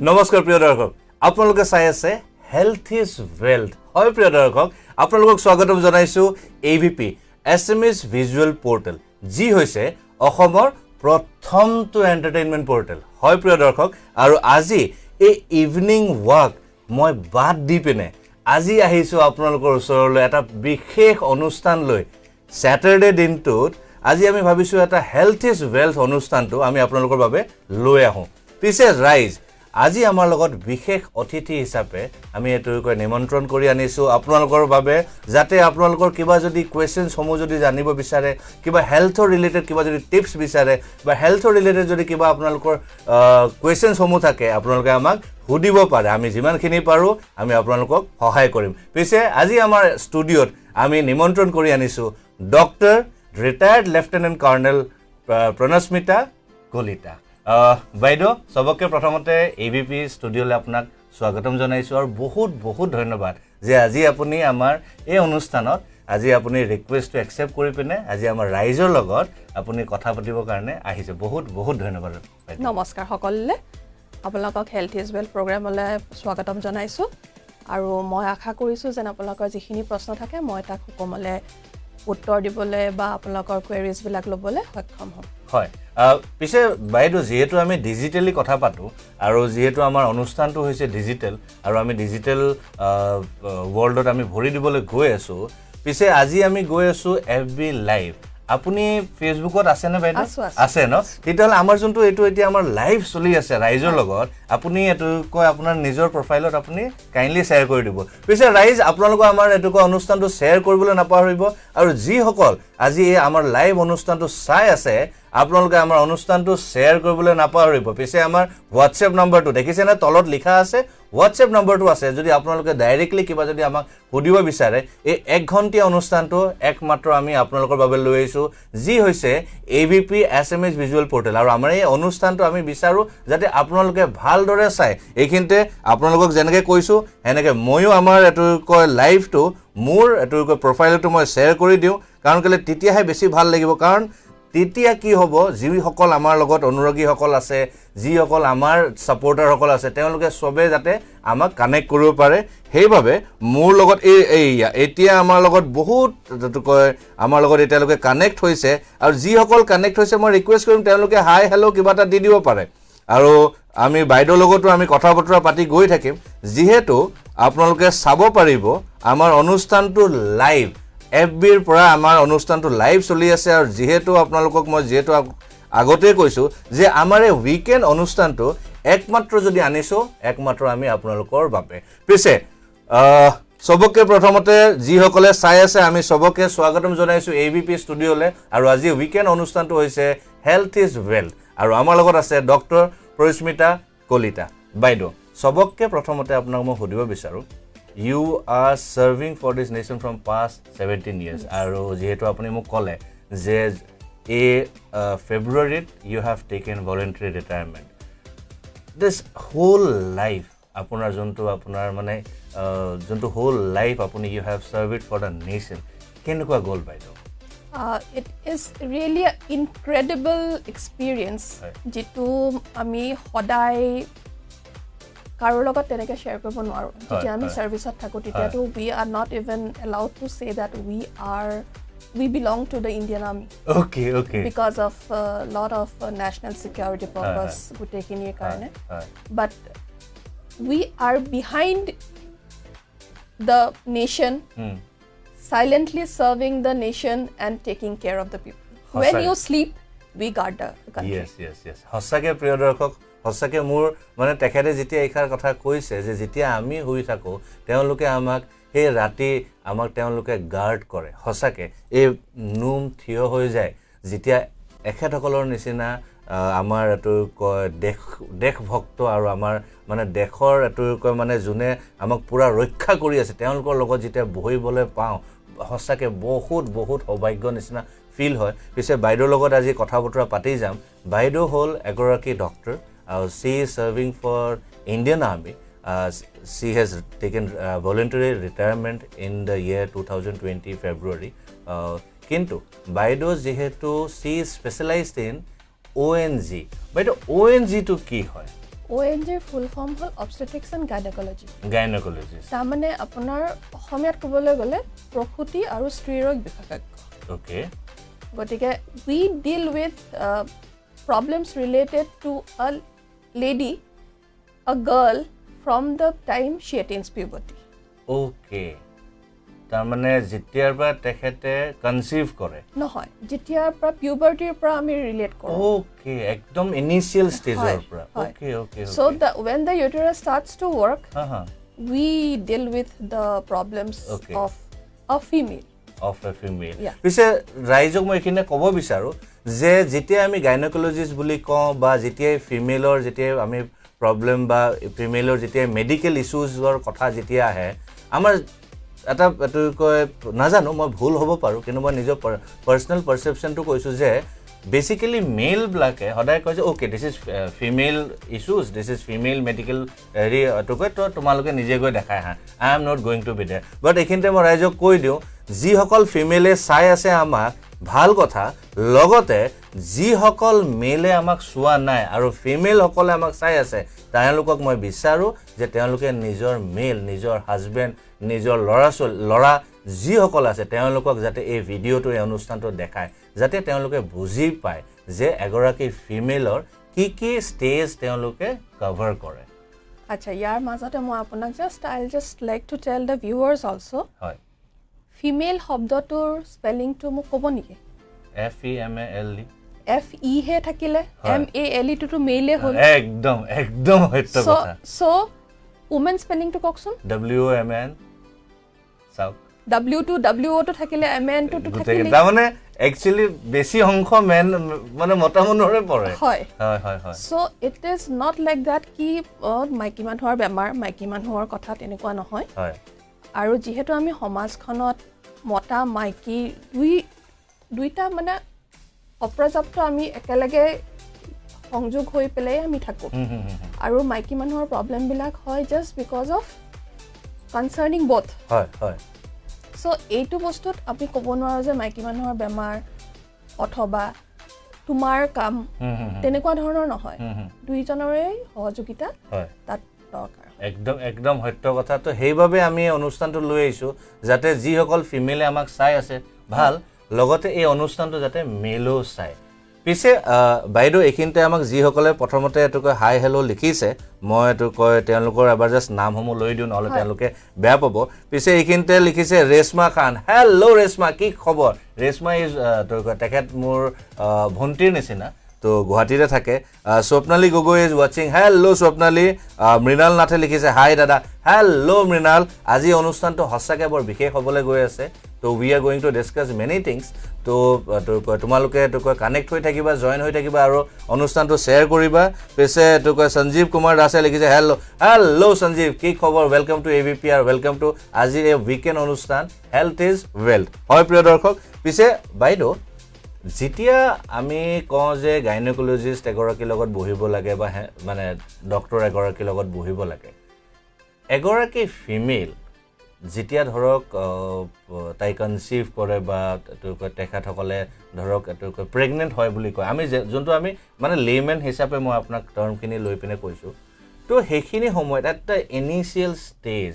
নমস্কাৰ প্ৰিয় দৰ্শক আপোনালোকে চাই আছে হেলথ ইজ ওয়েলথ হয় প্ৰিয় দৰ্শক আপোনালোকক স্বাগতম জনাইছো AVP SMS ভিজুৱেল পৰ্টেল যি হৈছে অসমৰ প্ৰথমটো এন্টাৰটেইনমেন্ট পৰ্টেল হয় প্ৰিয় দৰ্শক আৰু আজি এই ইভিনিং ৱাক মই বাদ দি পিনে আজি আহিছো আপোনালোকৰ ওচৰলৈ এটা বিশেষ অনুষ্ঠান লৈ স্যাটাৰডে দিনটোত আজি আমি ভাবিছো এটা হেলথ ইজ ওয়েলথ অনুষ্ঠানটো আমি আপোনালোকৰ বাবে লৈ আহো পিছে ৰাইজ আজি আমাৰ লগত বিশেষ অতিথি হিচাপে আমি এটোকৈ নিমন্ত্ৰণ কৰি আনিছো আপোনালোকৰ বাবে যাতে আপোনালোকৰ কিবা যদি কোৱেশ্চনছ সমূহ যদি জানিব বিচাৰে কিবা হেলথৰ ৰিলেটেড কিবা যদি টিপছ বিচাৰে বা হেলথৰ ৰিলেটেড যদি কিবা আপোনালোকৰ কোৱেশ্চনছ সমূহ থাকে আপোনালোকে আমাক সুধিব পাৰে আমি যিমানখিনি পাৰো আমি আপোনালোকক সহায় কৰিম পিছে আজি আমাৰ ষ্টুডিঅত আমি নিমন্ত্ৰণ কৰি আনিছো doctor retired lieutenant colonel Pranasmita Kalita বাইদেউ সবকে প্ৰথমতে AVP ষ্টুডিঅলৈ আপোনাক স্বাগতম জনাইছো আৰু বহুত বহুত ধন্যবাদ যে আজি আপুনি আমাৰ এই অনুষ্ঠানত আজি আপুনি ৰিকুৱেষ্টটো একচেপ্ট কৰি পিনে আজি আমাৰ ৰাইজৰ লগত আপুনি কথা পাতিবৰ কাৰণে আহিছে বহুত বহুত ধন্যবাদ নমস্কাৰ সকললে আপোনালোকক হেলথ ইজ ওয়েল প্ৰগ্ৰামলৈ স্বাগতম জনাইছো আৰু মই আশা কৰিছো যে আপোনালোকৰ যিখিনি প্ৰশ্ন থাকে মই তাক সুকমলে উত্তৰ দিবলৈ বা আপোনালোকৰ কোৱেৰিজ বিলাক ল'বলৈ সক্ষম হ'ম হয় পিছে বাইদেউ যেহেতু আমি ডিজিটেলি কথা পাতো আৰু যেহেতু আমাৰ অনুষ্ঠানটো হৈছে ডিজিটেল আৰু আমি ডিজিটেল ওয়াৰ্ল্ডত আমি ভৰি দিবলৈ গৈ আছো পিছে আজি আমি গৈ আছো FB লাইভ আপুনি ফেসবুকত আছে নে বাইদেউ আছে ন তেতিয়াহ'লে আমাৰ যোনটো এটো এতিয়া আমাৰ লাইভ চলি আছে ৰাইজৰ লগত আপুনি এটো কয় আপোনাৰ নিজৰ প্ৰফাইলত আপুনি কাইন্ডলি শেয়াৰ কৰি দিব পিছে ৰাইজ আপোনালোক আমাৰ এটো অনুষ্ঠানটো শেয়াৰ কৰিবলৈ নাপাহৰিব আৰু যি সকল আজি আমাৰ লাইভ অনুষ্ঠানটো চাই আছে আপোনালোকে আমাৰ অনুষ্ঠানটো শেয়াৰ কৰিবলৈ নাপাহৰিব পিছে আমাৰ WhatsApp নম্বৰটো দেখিছে না তলত লিখা আছে WhatsApp নম্বৰটো আছে যদি আপোনালোকে ডাইৰেক্টলি কিবা যদি আমাক সুধিব বিচাৰে এই 1 ঘণ্টা অনুষ্ঠানটো একমাত্ৰ আমি আপোনালোকৰ বাবে লৈ আইছো যি হৈছে AVP SMS ভিজুৱেল পৰ্টেল আৰু আমাৰ এই অনুষ্ঠানটো আমি বিচাৰো যাতে আপোনালোকে ভালদৰে চাই এইখিনতে আপোনালোকক যেনেকৈ কৈছো এনেকৈ ময়ো আমাৰ এটো কয় লাইভটো মোৰ এটো প্ৰফাইলটো মই শেয়াৰ কৰি দিও কাৰণ কেলে তেতিয়াহে বেছি ভাল লাগিব কাৰণ তেতিয়া কি হ'ব যিসকল আমাৰ লগত অনুৰাগী সকল আছে যিসকল আমাৰ সাপোৰ্টাৰ সকল আছে তেওঁলোকে সবে যাতে আমাক কানেক্ট কৰিব পাৰে সেইভাবে মোৰ লগত এতিয়া আমাৰ লগত বহুত কয় আমাৰ লগত এতিয়ালৈকে কানেক্ট হৈছে আৰু যিসকল কানেক্ট হৈছে মই ৰিকুৱেষ্ট কৰিম তেওঁলোকে হাই হেল্ল কিবা এটা দি দিব পাৰে আৰু আমি বাইদেউৰ লগতো আমি কথা বতৰা পাতি গৈ থাকিম যিহেতু আপোনালোকে চাব পাৰিব আমাৰ অনুষ্ঠানটো লাইভ FBৰ পৰা আমাৰ অনুষ্ঠানটো লাইভ চলি আছে আৰু যেহেতু আপোনালোকক মই যেহেতু আগতে কৈছো যে আমাৰ এই উইকেন্ড অনুষ্ঠানটো একমাত্ৰ যদি আনিছো একমাত্ৰ আমি আপোনালোকৰ বাবে পিছে সবকে প্ৰথমতে যি সকলে চাই আছে আমি সবকে স্বাগতম জনাইছো AVP ষ্টুডিঅলৈ আৰু আজি উইকেন্ড অনুষ্ঠানটো হৈছে হেলথ ইজ ওয়েলথ আৰু আমাৰ লগত আছে ডক্টৰ প্ৰণস্মিতা কলিতা বাইদেউ সবকে প্ৰথমতে আপোনাক মই সুধিব বিচাৰো You are serving for this nation from past 17 years. Aro jehetu apuni muk kole je February you have taken voluntary retirement. This whole life apunar jontu apunar mane jontu whole life apuni you have served for the nation. Kenukwa goal baido? It is really an incredible experience. Jitu ami hodai কাৰো লগত তেনেকৈ share কৰিব নোৱাৰো যেতিয়া আমি সাৰ্ভিসত থাকো তেতিয়াটো we are not even allowed to say that we belong to the Indian Army okay because of a lot of national security purpose gutekinir karone but we are behind the nation silently serving the nation and taking care of the people when you sleep we guard the country yes হসকে প্ৰিয় দৰ্শক হসকে মোৰ মানে তেখেতে যেতিয়া এইখাৰ কথা কৈছে যে যেতিয়া আমি হৈ থাকো তেওঁলোকে আমাক এই ৰাতি আমাক তেওঁলোকে গাৰ্ড কৰে হসকে এই নুম থিয় হৈ যায় যেতিয়া এখেতসকলৰ নিচিনা আমাৰ এটো দেশ ভক্ত আৰু আমাৰ মানে দেশৰ এটো মানে জুনে আমাক পুৰা ৰক্ষা কৰি আছে তেওঁলোকৰ লগত যেতিয়া বহিবলৈ পাও হসকে বহুত বহুত সৌভাগ্য নিচিনা ফিল হয় পিছে বাইদেউৰ লগত আজি কথা বতৰা পাতি যাম বাইদেউ হল এগৰাকী doctor she is serving for Indian Army she has taken voluntary retirement in the year 2020 February kintu baido jehetu she is specialized in ONG baido ONG to ki hoy ONG full form হ'ল অবষ্টেট্ৰিক্স and গাইনেকলজি গাইনেকলজিষ্ট তাৰমানে আপোনাৰ অসমীয়াত ক'বলৈ গ'লে প্ৰসূতি আৰু স্ত্ৰীৰোগ বিশেষজ্ঞ okay গতিকে we deal with problems related to a lady, a girl from the time she attains puberty. Okay তাৰমানে যেতিয়াৰ পৰা তেখেতে কনচিভ কৰে নহয় যেতিয়াৰ পৰা পিউবাৰ্টিৰ পৰা আমি ৰিলেট কৰোঁ ওকে একদম ইনিশিয়েল ষ্টেজৰ পৰা okay okay so when the uterus starts to work হা we deal with the problems Okay. of a female. Of a female Yeah. পিছে ৰাইজক মই এইখিনি ক'ব বিচাৰোঁ যে যেতিয়া আমি গাইনকলজিষ্ট বুলি কওঁ বা যেতিয়াই ফিমেলৰ যেতিয়াই আমি প্ৰব্লেম বা ফিমেলৰ যেতিয়া মেডিকেল ইছ্যুজৰ কথা যেতিয়া আহে আমাৰ এটা এইটো কয় নাজানো মই ভুল হ'ব পাৰোঁ কিন্তু মই নিজৰ পাৰ্চনেল পাৰ্চেপশ্যনটো কৈছোঁ যে বেচিকেলি মেলবিলাকে সদায় কয় যে okay this is female issues this is female medical হেৰি এইটো কয় তো তোমালোকে নিজে গৈ দেখাই আহা I am not going to be there but এইখিনিতে মই ৰাইজক কৈ দিওঁ যিসকল ফিমেলে চাই আছে আমাক ভাল কথা লগতে যিসকল মেলে আমাক চোৱা নাই আৰু ফিমেলসকলে আমাক চাই আছে তেওঁলোকক মই বিচাৰোঁ যে তেওঁলোকে নিজৰ মেল নিজৰ হাজবেণ্ড নিজৰ ল'ৰা যিসকল আছে তেওঁলোকক যাতে এই ভিডিঅ'টো এই অনুষ্ঠানটো দেখায় যাতে তেওঁলোকে বুজি পায় যে এগৰাকী ফিমেলৰ কি ষ্টেজ তেওঁলোকে কভাৰ কৰে আচ্ছা ইয়াৰ মাজতে মই আপোনাক I just like to tell the viewers also' হয় ফিমেল শব্দটোৰ স্পেলিংটো মোক ক'ব নেকি FEMALE FE হে থাকিলে MALE টোতো মেইলে হ'ল একদম সত্য কথা so women স্পেলিংটো কওকচোন WOMN চাওক W টো WO টো থাকিলে MN টো থাকিলে তাৰমানে একচুয়ালি বেছি অংশ মেন মানে মতা মানুহৰে পৰে হয় হয় so it is not like that কি মাইকী মানুহৰ বেমাৰ মাইকী মানুহৰ কথা তেনেকুৱা নহয় হয় আৰু যেহেতু আমি সমাজখনত মতা মাইকী দুইটা মানে অপৰ্যাপ্ত আমি একেলগে সংযোগ হৈ পেলাই আমি থাকো আৰু মাইকী মানুহৰ প্ৰব্লেমবিলাক হয় just because of concerning both হয় সো এইটো বস্তুত আমি ক'ব নোৱাৰো যে মাইকী মানুহৰ বেমাৰ অথবা তোমাৰ কাম তেনেকুৱা ধৰণৰ নহয় দুইজনৰে সহযোগিতা তাত দৰকাৰ একদম সত্য কথা তো সেইভাবে আমি অনুষ্ঠানটো লৈ আহিছোঁ যাতে যিসকল ফিমেলে আমাক চাই আছে ভাল লগতে এই অনুষ্ঠানটো যাতে মেলো চাই পিছে বাইদেউ এইখিনিতে আমাক যিসকলে প্ৰথমতে এইটো কয় হাই হেল্ল' লিখিছে মই এইটো কয় তেওঁলোকৰ এবাৰ জাষ্ট নামসমূহ লৈ দিওঁ নহ'লে তেওঁলোকে বেয়া পাব পিছে এইখিনিতে লিখিছে ৰেশমা খান হেল্ল' ৰেশমা কি খবৰ ৰেশমা ইজ তেখেত মোৰ ভণ্টিৰ নিচিনা তো গুৱাহাটীতে থাকে স্বপ্নালী গগৈ ইজ ৱাচিং হেল্ল' স্বপ্নালী মৃণাল নাথে লিখিছে হাই দাদা হেল্ল' মৃণাল আজি অনুষ্ঠানটো সঁচাকৈ বৰ বিশেষ হ'বলৈ গৈ আছে তো we are going to discuss many things তো তোমালোকে কানেক্ট হৈ থাকিবা জইন হৈ থাকিবা আৰু অনুষ্ঠানটো শ্বেয়াৰ কৰিবা পিছে সঞ্জীৱ কুমাৰ দাসে লিখিছে হেল্ল' সঞ্জীৱ কি খবৰ welcome to AVPR welcome to আজিৰ এই উইকেণ্ড অনুষ্ঠান হেল্থ ইজ ৱেল্থ হয় প্ৰিয় দৰ্শক পিছে বাইদেউ যেতিয়া আমি কওঁ যে গাইনকলজিষ্ট এগৰাকীৰ লগত বহিব লাগে বা মানে ডক্টৰ এগৰাকীৰ লগত বহিব লাগে এগৰাকী ফিমেল যেতিয়া ধৰক তাই কনচিভ কৰে বা তেখেতসকলে ধৰক প্ৰেগনেণ্ট হয় বুলি কয় আমি যোনটো আমি মানে লেমেন হিচাপে মই আপোনাক টাৰ্মখিনি লৈ পিনে কৈছোঁ তো সেইখিনি সময়ত এটা initial stage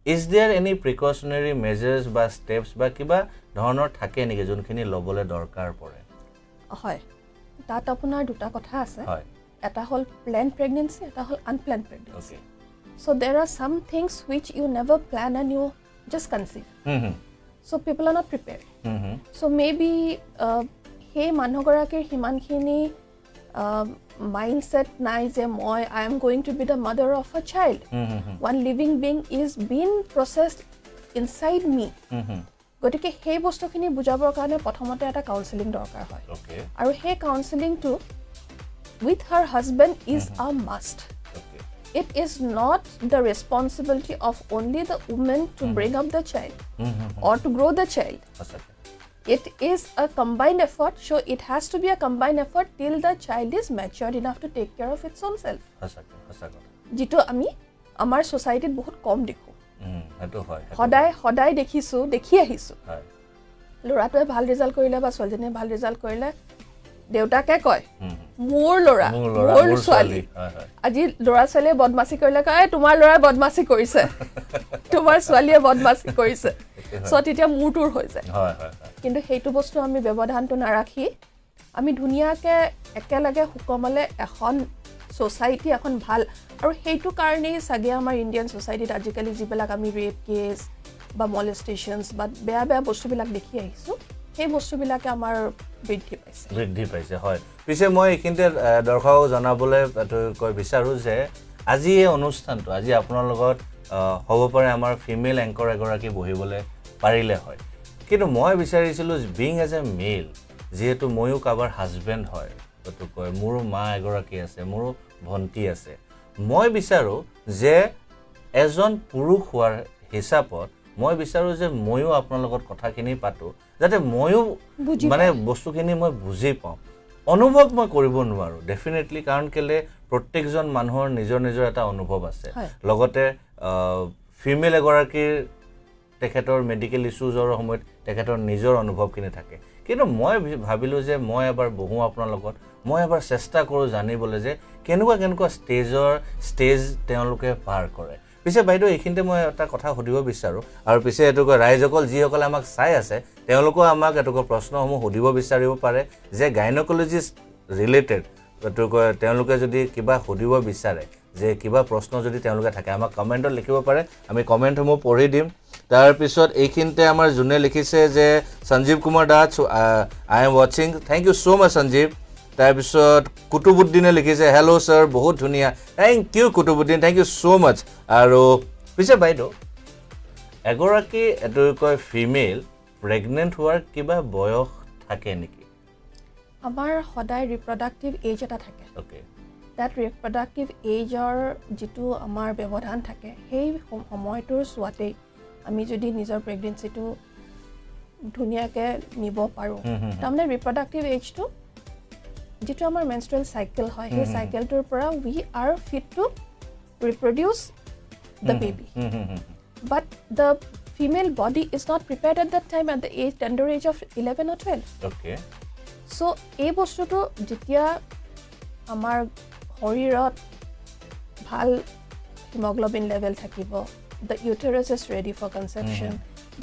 is there any precautionary measures বা ষ্টেপছ বা কিবা ধৰণৰ থাকে নেকি যোনখিনি ল'বলৈ দৰকাৰ পৰে হয় তাত আপোনাৰ দুটা কথা আছে হয় এটা হ'ল প্লেন প্ৰেগনেন্সি এটা হ'ল unplanned pregnancy okay so there are some things which you never plan and you just conceive so people are not prepared so maybe hey মানুহগৰাকীৰ হিমানখিনি mindset নাই যে মই I am going to be the mother of a child one living being is being processed inside me গতিকে সেই বস্তুখিনি বুজাবৰ কাৰণে প্ৰথমতে এটা কাউন্সেলিং দৰকাৰ হয় আৰু সেই কাউন্সেলিংটো with her husband is a must it is not the responsibility of only the woman to bring up the child or to grow the child it is a combined effort so it has to be a combined effort till the child is matured enough to take care of its own self যেটো আমি আমাৰ সোসাইটিত বহুত কম দেখো হেতু হয় সদায় দেখি আহিছো ল'ৰাটোৱে ভাল ৰিজাল্ট কৰিলে বা ছোৱালীজনীয়ে ভাল ৰিজাল্ট কৰিলে দেউতাকে কয় মোৰ ল'ৰা মোৰ ছোৱালী আজি ল'ৰা ছোৱালীয়ে বদমাছি কৰিলে কয় তোমাৰ ল'ৰাই বদমাছি কৰিছে তোমাৰ ছোৱালীয়ে বদমাছি কৰিছে সো তেতিয়া মূৰটোৰ হৈ যায় কিন্তু সেইটো বস্তু আমি ব্যৱধানটো নাৰাখি আমি ধুনীয়াকে একেলগে সুকমলে এখন সোসাইটি এখন ভাল আৰু সেইটো কাৰণেই সাগে আমাৰ ইণ্ডিয়ান সোসাইটিত আজিকালি যিবিলাক আমি ৰেপ কেছ বা মলেষ্টেশনছ বা বেয়া বেয়া বস্তুবিলাক দেখি আহিছো সেই বস্তুবিলাকে আমাৰ বৃদ্ধি পাইছে হয় পিছে মই এইখিনিতে দৰ্শকক জনাবলৈ কৈ বিচাৰো যে আজি এই অনুষ্ঠানটো আজি আপোনাৰ লগত হ'ব পাৰে আমাৰ ফিমেল এংকৰ এগৰাকী বহিবলৈ পাৰিলে হয় কিন্তু মই বিচাৰিছিলো বিং এজ এ মেল যেহেতু ময়ো কাবাৰ হাজবেণ্ড হয় তো কয় মোৰ মা এগৰাকী আছে মোৰ ভন্টি আছে মই বিচাৰো যে এজন পুৰুষ হোৱাৰ হিচাপত মই বিচাৰো যে ময়ো আপোনাৰ লগত কথাখিনি পাতো যাতে ময়ো মানে বস্তুখিনি মই বুজি পাওঁ অনুভৱ মই কৰিব নোৱাৰো ডেফিনেটলি কাৰণ কেলে প্ৰত্যেকজন মানুহৰ নিজৰ নিজৰ এটা অনুভৱ আছে লগতে ফিমেল এগৰাকীৰ তেখেতৰ মেডিকেল ইস্যুজৰ সময়ত তেখেতৰ নিজৰ অনুভৱখিনি থাকে কিন্তু মই ভাবিলো যে মই এবাৰ বহু আপোনাৰ লগত মই এবাৰ চেষ্টা কৰো জানিবলৈ যে কেনেকুৱা ষ্টেজ তেওঁলোকে পাৰ কৰে পিছে বাইদেউ এইখিনিতে মই এটা কথা সুধিব বিচাৰো আৰু পিছে এটুকু ৰাইজসকল যিসকলে আমাক চাই আছে তেওঁলোকো আমাক এটুকু প্ৰশ্নসমূহ সুধিব বিচাৰিব পাৰে যে গাইনকলজিষ্ট ৰিলেটেড এটুকু তেওঁলোকে যদি কিবা সুধিব বিচাৰে যে কিবা প্ৰশ্ন যদি তেওঁলোকে থাকে আমাক কমেণ্টত লিখিব পাৰে আমি কমেণ্টসমূহ পঢ়ি দিম তাৰ পিছত এইখিনিতে আমাৰ জুনে লিখিছে যে সঞ্জীৱ কুমাৰ দাস আই এম ৱাচিং thank you so much Sanjeev তাৰ পিছত কুতুবুদ্দিনে লিখিছে হেল্ল' স্যাৰ বহুত ধুনীয়া thank you Qutubuddin thank you so much আৰু পিছে বাইদেউ এগৰাকী এটুকৈ ফিমেল প্ৰেগনেন্ট হোৱাৰ কিবা বয়স থাকে নেকি আমাৰ সদায় ৰিপ্ৰডাক্টিভ এজ এটা থাকে okay that reproductive age or jitu amar ব্যবধান থাকে সেই সময়টোৰ সোৱাতে আমি যদি নিজৰ প্ৰেগনেন্সিটো ধুনিয়াকে নিব পাৰো তাৰমানে ৰিপ্ৰডাক্টিভ এজটো যেটো আমাৰ মেনষ্ট্ৰুৱেল সাইকেল হয় সেই সাইকেলটোৰ পৰা we are fit to reproduce the baby but the female body is not prepared at that time at the tender age of 11 or 12 okay so এই বস্তুটো যেতিয়া আমাৰ শৰীৰত ভাল hemoglobin level থাকিব the uterus is ready for conception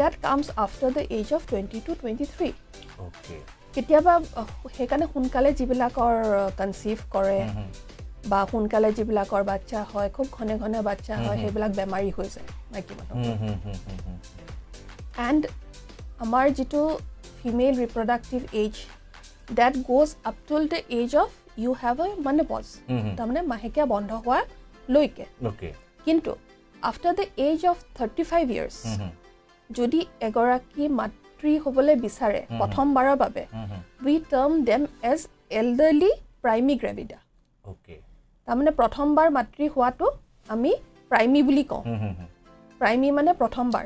that comes after the age of 20 to 23 okay কেতিয়াবা হেকানে হুনকালে জিবিলাকৰ conceive কৰে বা হুনকালে জিবিলাকৰ বাচ্চা হয় খুব ঘনে ঘনে বাচ্চা হয় হেবিলাক বেমাৰী হৈ যায় মাইকী মানুহ and আমাৰ যেটো female reproductive age that goes up till the age of you have a menopause tamne mahekia bondho howa loike okay kintu after the age of 35 years jodi egoraki matri hobole bisare prothom barar babe we term them as elderly primigravida okay tamne prothom bar matri howa to ami primi buli ko primi mane prothom bar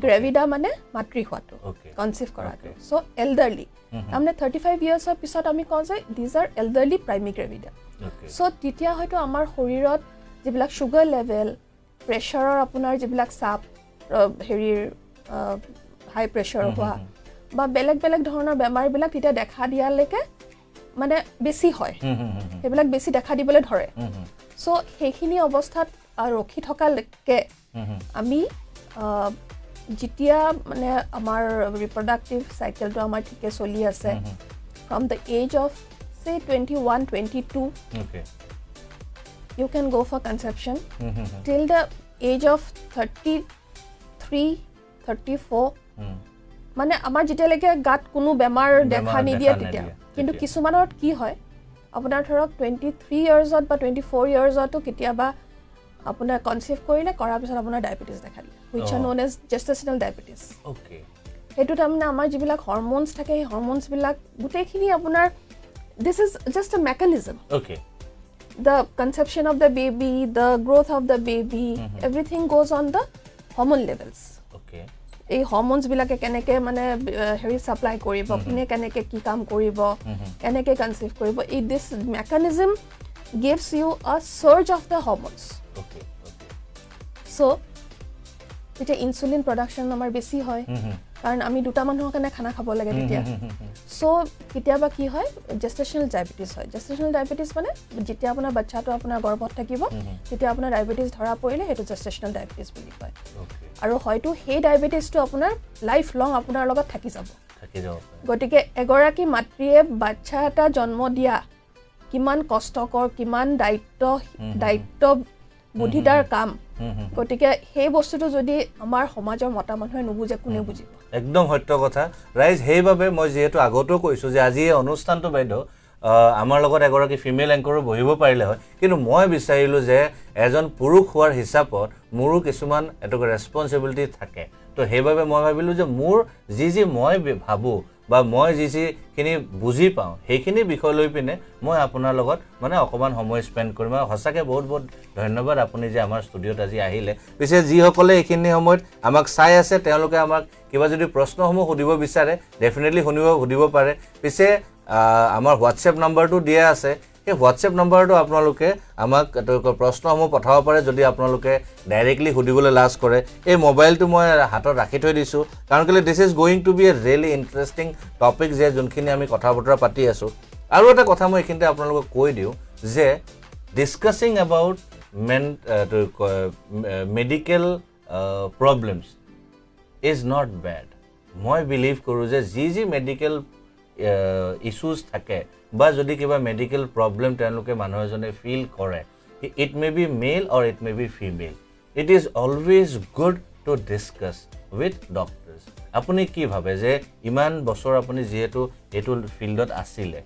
gravida mane matri howa to conceive kora to so elderly আমনে 35 years of পিছত আমি কওঁ যে these are elderly primigravida so তিতিয়া হয়তো আমাৰ শৰীৰত যিবিলাক sugar level প্ৰেছাৰৰ আপোনাৰ যিবিলাক চাপ হেৰিৰ হাই প্ৰেছাৰ হোৱা বা বেলেগ বেলেগ ধৰণৰ বেমাৰবিলাক তিতিয়া দেখা দিয়ালৈকে মানে বেছি হয় সেইবিলাক বেছি দেখা দিবলৈ ধৰে so সেইখিনি অৱস্থাত ৰখি থকালৈকে আমি যেতিয়া মানে আমাৰ ৰিপ্ৰডাক্টিভ সাইকেলটো আমাৰ ঠিকে চলি আছে from the age of say 21 22 okay you can go for conception till the age of 33 34 মানে আমাৰ যেতিয়ালৈকে গাত কোনো বেমাৰ দেখা নিদিয়ে তেতিয়া কিন্তু কিছুমানৰ কি হয় আপোনাৰ ধৰক 23 ইয়াৰ্ছত বা 24 ইয়াৰ্ছতো কেতিয়াবা আপোনাৰ কনসিভ কৰিলে কৰাৰ পিছত আপোনাৰ ডায়াবেটিস দেখা দিয়ে which are known as gestational diabetes okay হেতু তাৰমানে আমাৰ যিবিলাক হৰমোনছ থাকে এই হৰমোনছ বিলাক গুটেখিনি আপোনাৰ this is just a mechanism okay the conception of the baby the growth of the baby everything goes on the hormone levels okay এই হৰমোনছ বিলাকে কেনেকে মানে হেৰি সাপ্লাই কৰিব কোনে কেনেকে কি কাম কৰিব কেনেকে কনসিভ কৰিব এই this mechanism gives you a surge of the hormones okay so এটা ইনসুলিন প্ৰডাকশন আমাৰ বেছি হয় কাৰণ আমি দুটা মানুহৰ কাৰণে খানা খাব লাগে তেতিয়া সো কেতিয়াবা কি হয় জেষ্টেশনাল ডায়াবেটিছ হয় জেষ্টেশনাল ডায়াবেটিছ মানে যেতিয়া আপোনাৰ বাচ্চাটো আপোনাৰ গৰ্ভত থাকিব তেতিয়া আপোনাৰ ডায়াবেটিছ ধৰা পৰিলে সেইটো জেষ্টেশনাল ডায়াবেটিছ বুলি কয় আৰু হয়তো সেই ডায়াবেটিছটো আপোনাৰ লাইফ লং আপোনাৰ লগত থাকি যাব গতিকে এগৰাকী মাতৃয়ে বাচ্চা এটা জন্ম দিয়া কিমান কষ্টকৰ কিমান দায়িত্ব বুদ্ধিদাৰ কাম গতিকে সেই বস্তুটো যদি আমাৰ সমাজৰ মতা মানুহে নুবুজে কোনে বুজিব একদম সত্য কথা ৰাইজ সেইবাবে মই যেহেতু আগতেও কৈছো যে আজি এই অনুষ্ঠানটো বাইদেউ আমাৰ লগত এগৰাকী ফিমেল এংকৰো বহিব পাৰিলে হয় কিন্তু মই বিচাৰিলো যে এজন পুৰুষ হোৱাৰ হিচাপত মোৰো কিছুমান এটুকু ৰেসপন্সিবিলিটি থাকে তো সেইবাবে মই ভাবিলো যে মোৰ যি মই ভাবো বা মই যিখিনি বুজি পাওঁ সেইখিনি বিষয় লৈ পিনে মই আপোনাৰ লগত মানে অকমান সময় স্পেন্ড কৰিম আৰু হসাকে বহুত ধন্যবাদ আপুনি যে আমাৰ ষ্টুডিঅত আজি আহিলে পিছে যিসকলে এইখিনি সময়ত আমাক চাই আছে তেওঁলোকে আমাক কিবা যদি প্ৰশ্নসমূহ সুধিব বিচাৰে ডেফিনেটলি সুধিব পাৰে পিছে আমাৰ হোৱাটছএপ নম্বৰটো দিয়া আছে এই হোৱাটছএপ নম্বৰটো আপোনালোকে আমাক প্ৰশ্নসমূহ পঠাব পাৰে যদি আপোনালোকে ডাইৰেক্টলি সুধিবলৈ লাজ কৰে এই মোবাইলটো মই হাতত ৰাখি থৈ দিছো কাৰণ কেলে this is going to be a really interesting topic যে যোনখিনি আমি কথা বতৰা পাতি আছো আৰু এটা কথা মই এইখিনিতে আপোনালোকক কৈ দিওঁ যে discussing about medical problems is not bad মই বিলিভ কৰোঁ যে যি মেডিকেল ইস্যুজ থাকে বা যদি কিবা মেডিকেল প্ৰবলেম তেওঁলোকে মানুহ এজনে ফিল কৰে it may be male or it may be female it is always good to discuss with doctors আপুনি কি ভাবে যে ইমান বছৰ আপুনি যেহেতু এইটো ফিল্ডত আছিলে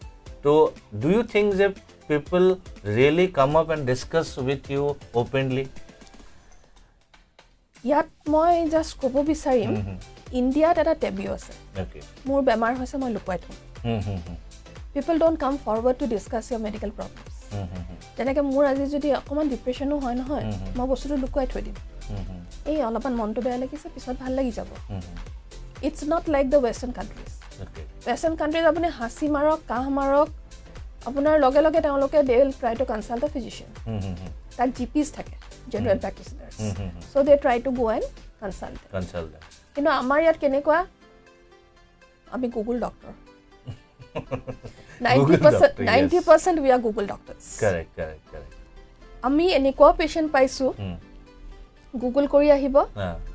তো ডু ইউ থিংক যে people really come up and discuss with you openly ইয়াত মই জাষ্ট ক'ব বিচাৰিম ইণ্ডিয়াত এটা টেবু আছে মোৰ বেমাৰ হৈছে মই লুকুৱাই থওঁ people don't come forward to discuss your medical problems যেনেকৈ মোৰ আজি যদি অকমান ডিপ্ৰেছনো হয় নহয় মই বস্তুটো লুকুৱাই থৈ দিম এই অলপমান মনটো বেয়া লাগিছে পিছত ভাল লাগি যাব it's not like the western countries western countries আপুনি হাসি মাৰক কাহ মাৰক আপোনাৰ লগে লগে তেওঁলোকে they will try to consult a physician তাত GPs থাকে general practitioners so they try to go and consult কিন্তু আমাৰ ইয়াত কেনেকুৱা আমি Google doctor 90% we are Google doctors. Correct. আমি এনেকুৱা পেশেন্ট পাইছো গুগল কৰি আহিব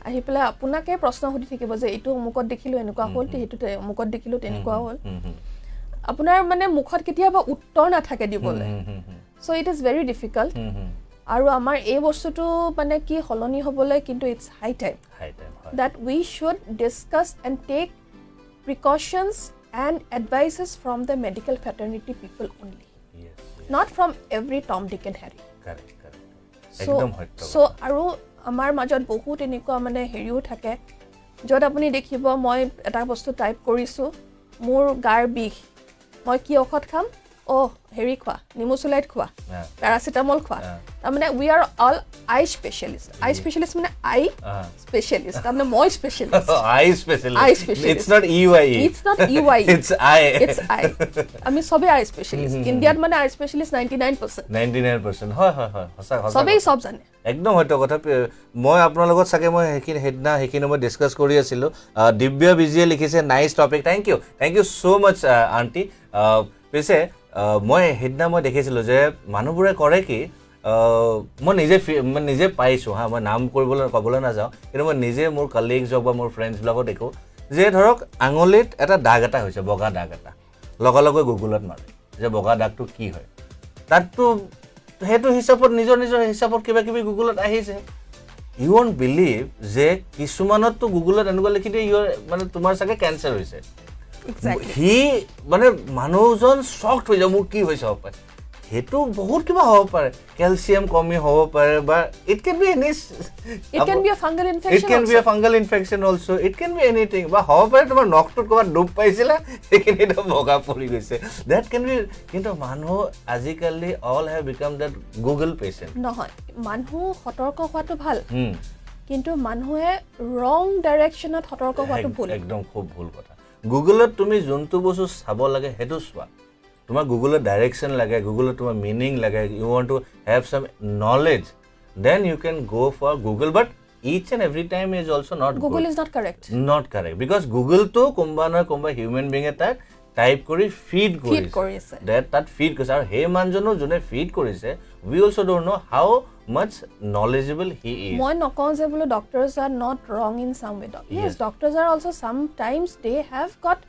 আহি পেলাই আপোনাকে প্ৰশ্ন সুধি থাকিব যে এইটো মুখত দেখিলো এনেকুৱা হ'ল সেইটো মুখত দেখিলো তেনেকুৱা হ'ল আপোনাৰ মানে মুখত কেতিয়াবা উত্তৰ নাথাকে দিবলৈ so it is very difficult আৰু আমাৰ এই বস্তুটো মানে কি হলনি হ'বলৈ কিন্তু it's high time that we should discuss and take precautions and advices from the medical fraternity people only not from every Tom, Dick and Harry so আৰু আমাৰ মাজত বহুত এনেকুৱা মানে হেৰিও থাকে যত আপুনি দেখিব মই এটা বস্তু টাইপ কৰিছো মোৰ গাৰ বিষ মই কি ঔষধ খাম হেৰি খোৱা নিমোচুলাইট খোৱা প্যাৰাসিটামল খোৱা তাৰমানে we are all eye specialist মানে eye specialist তাৰমানে মই specialist eye specialist it's not EY it's I আমি সবে eye specialist ইণ্ডিয়াত মানে eye specialist 99% হয় সঁচা সব জানে একদম হয়তো কথা মই আপোনাৰ লগত সাকে মই হেকিন মই ডিসকাস কৰি আছিলো দিব্য বিজিয়ে লিখিছে nice topic thank you so much aunty পিছে মই হেডনা মই দেখিছিলো যে মানুহবোৰে কৰে কি মই নিজে পাইছো হা মই নাম কবলৈ না যাও কিন্তু মই নিজে মোৰ কলিগছ বা মোৰ ফ্ৰেণ্ডছ বিলাকো দেখো যে ধৰক আঙুলিত এটা দাগ এটা হৈছে বগা দাগ এটা লগে গুগলত মাৰে যে বগা দাগটো কি হয় তাতটো হেতু হিচাপত নিজৰ হিচাপত কিবা কিবি গুগলত আহিছে ইউ ওন্ট বিলিভ যে কিছুমানতটো গুগলত এনেকুৱা লিখি দিয়ে মানে তোমাৰ সাকে ক্যান্সাৰ হৈছে হি মানে মানুহজন শকড হৈ যায় মোৰ কি হৈছে হ'ব পাৰে হেতু বহুত কিবা হ'ব পাৰে ক্যালসিয়াম কমি হ'ব পাৰে বা it can be a fungal infection also it can be anything বা হ'ব পাৰে তোমাৰ নখটোত ক'ৰবাত ডুব পাইছিলা সেইখিনিত বগা পৰি গৈছে that can be কিন্তু মানুহ আজিকালি all have become that Google patient নহয় মানুহ সতৰ্ক হোৱাটো ভাল কিন্তু মানুহে wrong directionত সতৰ্ক হোৱাটো ভুল একদম খুব ভুল কথা গুগলত তুমি যোনটো বস্তু চাব লাগে হেতু চোৱা তোমার গুগলত ডাইরেকশন লাগে গুগলত তোমার মিনিং লাগে you want to have some knowledge then you can go for Google but each and every time is also not Google good. is not correct Not correct because Google to kumba na kumba human being e tak type কৰি feed কৰিছে তাত feed কৰিছে আৰু সেই মানুহজনো যোনে feed কৰিছে we also don't know how much knowledgeable he is. মই নকওঁ যে বোলো doctors are not wrong in some way. Yes, doctors are also sometimes they have got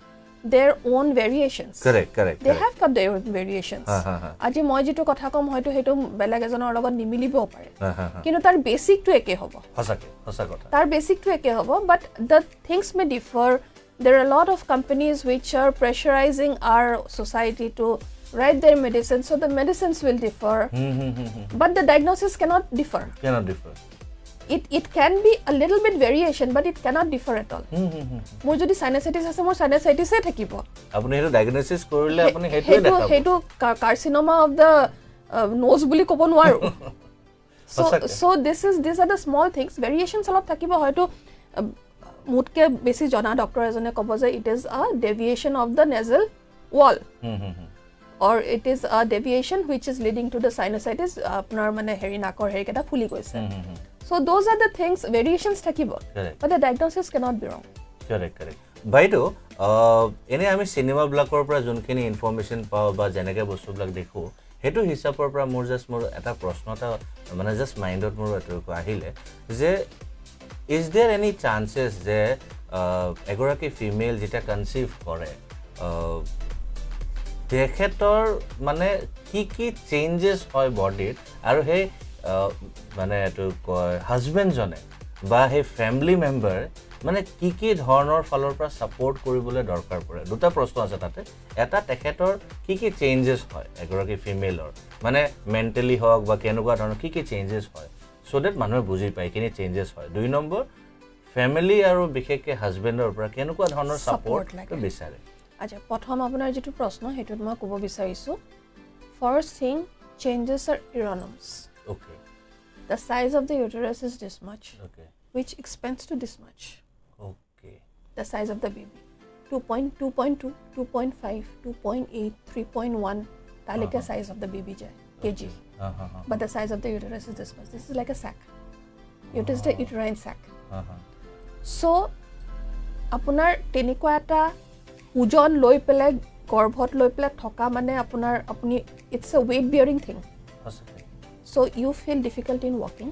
their own variations. Correct. They have got their own variations. আজি মই যেটো কথা কম হয়তো হেতু বেলেগ এজনৰ লগত নিমিলিবও পাৰে কিন্তু তাৰ বেসিকটো একে হ'ব সঁচা কথা তাৰ বেসিকটো একে হ'ব but the things may differ. There are a lot of companies which are pressurizing our society to write their medicine, so the medicines will differ. But the diagnosis cannot differ. It can be a little bit variation, but it cannot differ at all. মোৰ যদি sinusitis আছে মোৰ sinusitis এ থাকিব আপুনি হেতু diagnosis কৰিলে আপুনি হেতুৱে দেখাব হেতু carcinoma of the nose বুলি ক'ব নোৱাৰো so these are the small things. Variations অলপ থাকিব হয়তো মুটকে বেছি জনা ডক্টৰ এজনে ক'ব যে it is a deviation of the nasal wall or it is a deviation which is leading to the sinusitis আপোনাৰ মানে হেৰি নাকৰ হেৰি কেটা ফুলি গৈছে so those are the things. Variations থাকিব but the diagnosis cannot be wrong. correct বাইদেউ এনে আমি সিনেমা ব্লকৰ পৰা যোনখিনি ইনফৰমেশন পাও বা জেনেকে বস্তুবিলাক দেখো হেতু হিচাপৰ পৰা মোৰ এটা প্ৰশ্নটা মানে জাস্ট মাইন্ডত মোৰ এটো আহিলে যে is there any chances যে এগৰাকী ফিমেল যেটা কনসিভ কৰে তেখেতৰ মানে কি চেঞ্জেস হয় বডিত আৰু হে মানে এটো হাজবেন্ড জনে বা হে ফ্যামিলি মেম্বাৰ মানে কি ধৰণৰ ফালৰ পৰা সাপোৰ্ট কৰিবলৈ দৰকাৰ পৰে দুটা প্ৰশ্ন আছে তাতে এটা তেখেতৰ কি চেঞ্জেস হয় এগৰাকী ফিমেলৰ মানে মেন্টালি হওক বা কেনেকুৱা ধৰণৰ কি চেঞ্জেস হয় so that মানুহে বুজি পায় কিনে চেঞ্জেস হয় দুই নম্বৰ ফ্যামিলি আৰু বিশেষকৈ হাজবেন্ডৰ পৰা কেনেকুৱা ধৰণৰ সাপোৰ্ট বিচাৰে আচ্ছা প্ৰথম আপোনাৰ যেটো প্ৰশ্ন হেতুত মই ক'ব বিচাৰিছো first thing changes are erroneous. Okay. The size of the uterus is this much. Okay. Which expands to this much. Okay. The size of the baby 2.2, 2.5, 2.8, 3.1 talika size of the baby jai kg. But the size of the uterus is this much. This is like a sac. It is the uterine sac. So আপোনাৰ তেনেকুৱা এটা ওজন লৈ পেলে গৰ্ভত লৈ পেলে থকা মানে আপোনাৰ আপুনি it's a weight bearing thing. So you feel difficult in walking.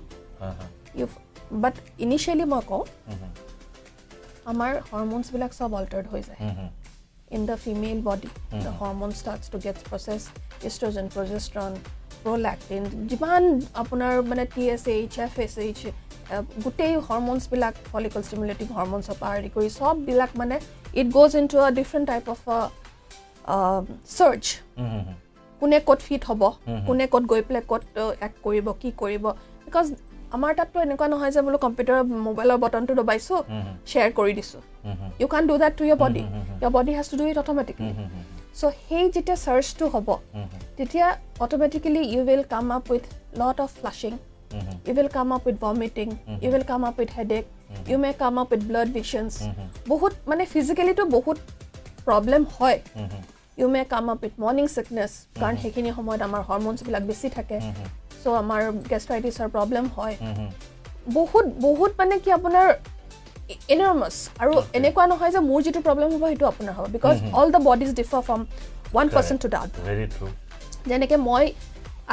But initially মই কওঁ আমাৰ hormones বিলাক সব altered হৈ যায় in the female body. The hormone starts to get processed, estrogen, progesterone, prolactin, যিমান আপোনাৰ মানে TSH, FSH গোটেই hormones বিলাক follicle stimulating hormones আদি কৰি সব বিলাক মানে it goes into a different type of surge. কোনে কত ফিট হ'ব কোনে কত গৈ প্লে কত এক কৰিব কি কৰিব because আমাৰ তাতটো এনেকুৱা নহয় যে বলো কম্পিউটাৰ মোবাইলৰ বটনটো দবাইছো শেয়াৰ কৰি দিছো you can't do that to your body. Your body has to do it automatically. So hey jete surge to hobo tetia automatically you will come up with lot of flushing. You will come up with vomiting. You will come up with headache. You may come up with blood visions. বহুত মানে physically to বহুত problem হয়. You may come up with morning sickness কাৰণ হেখিনি সময়ত আমাৰ hormones বিলাক বেছি থাকে so আমাৰ gastritis or problem হয় বহুত মানে কি আপোনাৰ enormous আৰু এনেকুৱা নহয় যে মোৰ যেটো problem হ'ব হেতু আপোনাৰ হ'ব because all the bodies differ from one person to the other. Very true. যেনেকে মই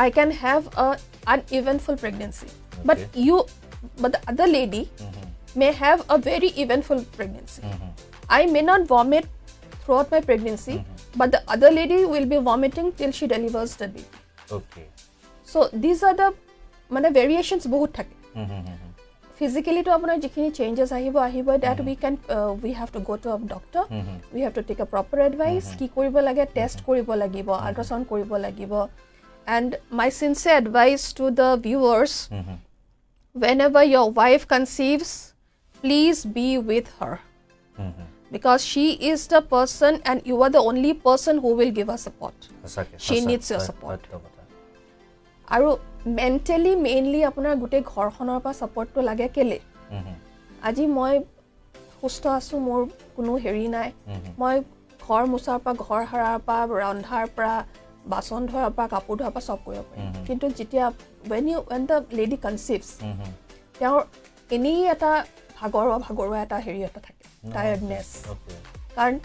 I can have a uneventful pregnancy but the other lady may have a very eventful pregnancy. I may not vomit throughout my pregnancy but the other lady will be vomiting till she delivers the baby. Okay. So these are the মানে variations বহুত থাকে physically to আপোনাৰ যিখিনি changes আহিব that we have to go to a doctor. We have to take a proper advice কি কৰিব লাগে test কৰিব লাগিব ultrasound কৰিব লাগিব. And my sincere advice to the viewers, whenever your wife conceives, please be with her. Because she is the person and you are the only person who will give her support. She needs your support. আৰু mentally mainly আপোনাৰ গুটে ঘৰখনৰ পৰা support to লাগে কেলে আজি মই সুস্থ আছো মোৰ কোনো হেৰি নাই মই ঘৰ মুছাৰ পৰা ঘৰ হাৰাৰ পৰা ৰন্ধাৰ পৰা বাসন ধোৱাৰ পৰা কাপোৰ ধোৱাৰ পৰা সব কৰিব পাৰিম কিন্তু যেতিয়া when the lady conceives তেওঁৰ এনি এটা ভাগৰুৱা এটা হেৰি এটা থাকে টায়াৰ্ডনেছ কাৰণ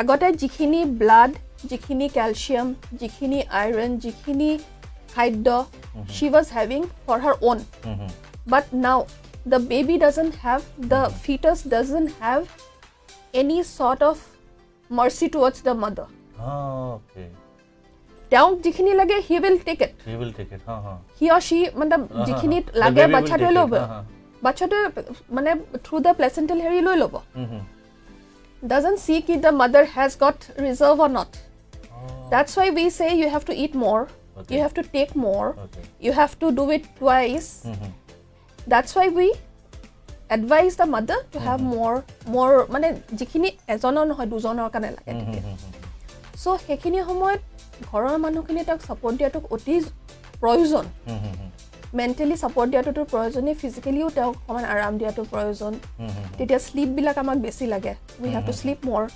আগতে যিখিনি ব্লাড যিখিনি ক্যালসিয়াম যিখিনি আয়ৰন যিখিনি খাদ্য she was having for her own but now the baby doesn't have the fetus doesn't have any sort of mercy towards the mother okay down jikhini lage he will take it he or she matlab jikhini lage bacha to lobo bacha to mane through the placental hairy loi lobo doesn't see ki the mother has got reserve or not that's why we say you have to eat more you have to take more you have to do it twice that's why we advise the mother to have more mane jikhini ejonor nohoy dujonor kane lage so hekhini homoy ঘৰৰ মানুহখিনি তাক support দিয়াটো অতি প্ৰয়োজন mentally support দিয়াটো প্ৰয়োজনীয় ফিজিক্যালিও তাক অকমান আৰাম দিয়াটো প্ৰয়োজন তেতিয়া স্লিপ বিলাক আমাক বেছি লাগে we have to sleep more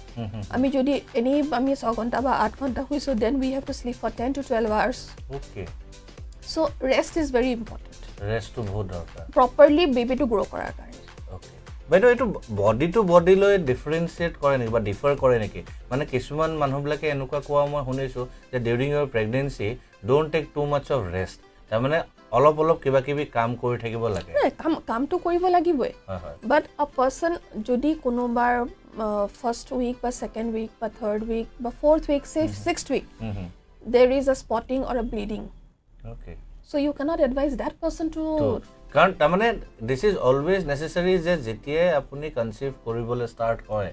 আমি যদি এনি আমি 6 ঘন্টা বা 8 ঘন্টা শুইছো then we have to sleep for 10 to 12 hours okay so rest is very important rest to বহুত দৰকাৰ properly baby to grow কৰাৰ কাৰণে বাইদেউ এইটো বডি টু বডি লৈ ডিফাৰেন্সিয়েট কৰে নেকি বা ডিফাৰ কৰে নেকি মানে কিছুমান মানুহবিলাকে এনেকুৱা কোৱা মই শুনিছো যে during your pregnancy don't take too much of rest তাৰ মানে অলপ কিবা কিবি কাম কৰি থাকিব লাগে কামটো কৰিব লাগিবই বাট আ পাৰসন যদি কোনোবাৰ ফার্স্ট উইক বা সেকেন্ড উইক বা থার্ড উইক বা ফোর্থ উইক সে sixth week there is a spotting or a bleeding okay so you cannot advise that person to কাৰণ তাৰ মানে this is always necessary যে যেতিয়া আপুনি কনসিভ কৰিবলৈ ষ্টাৰ্ট হয়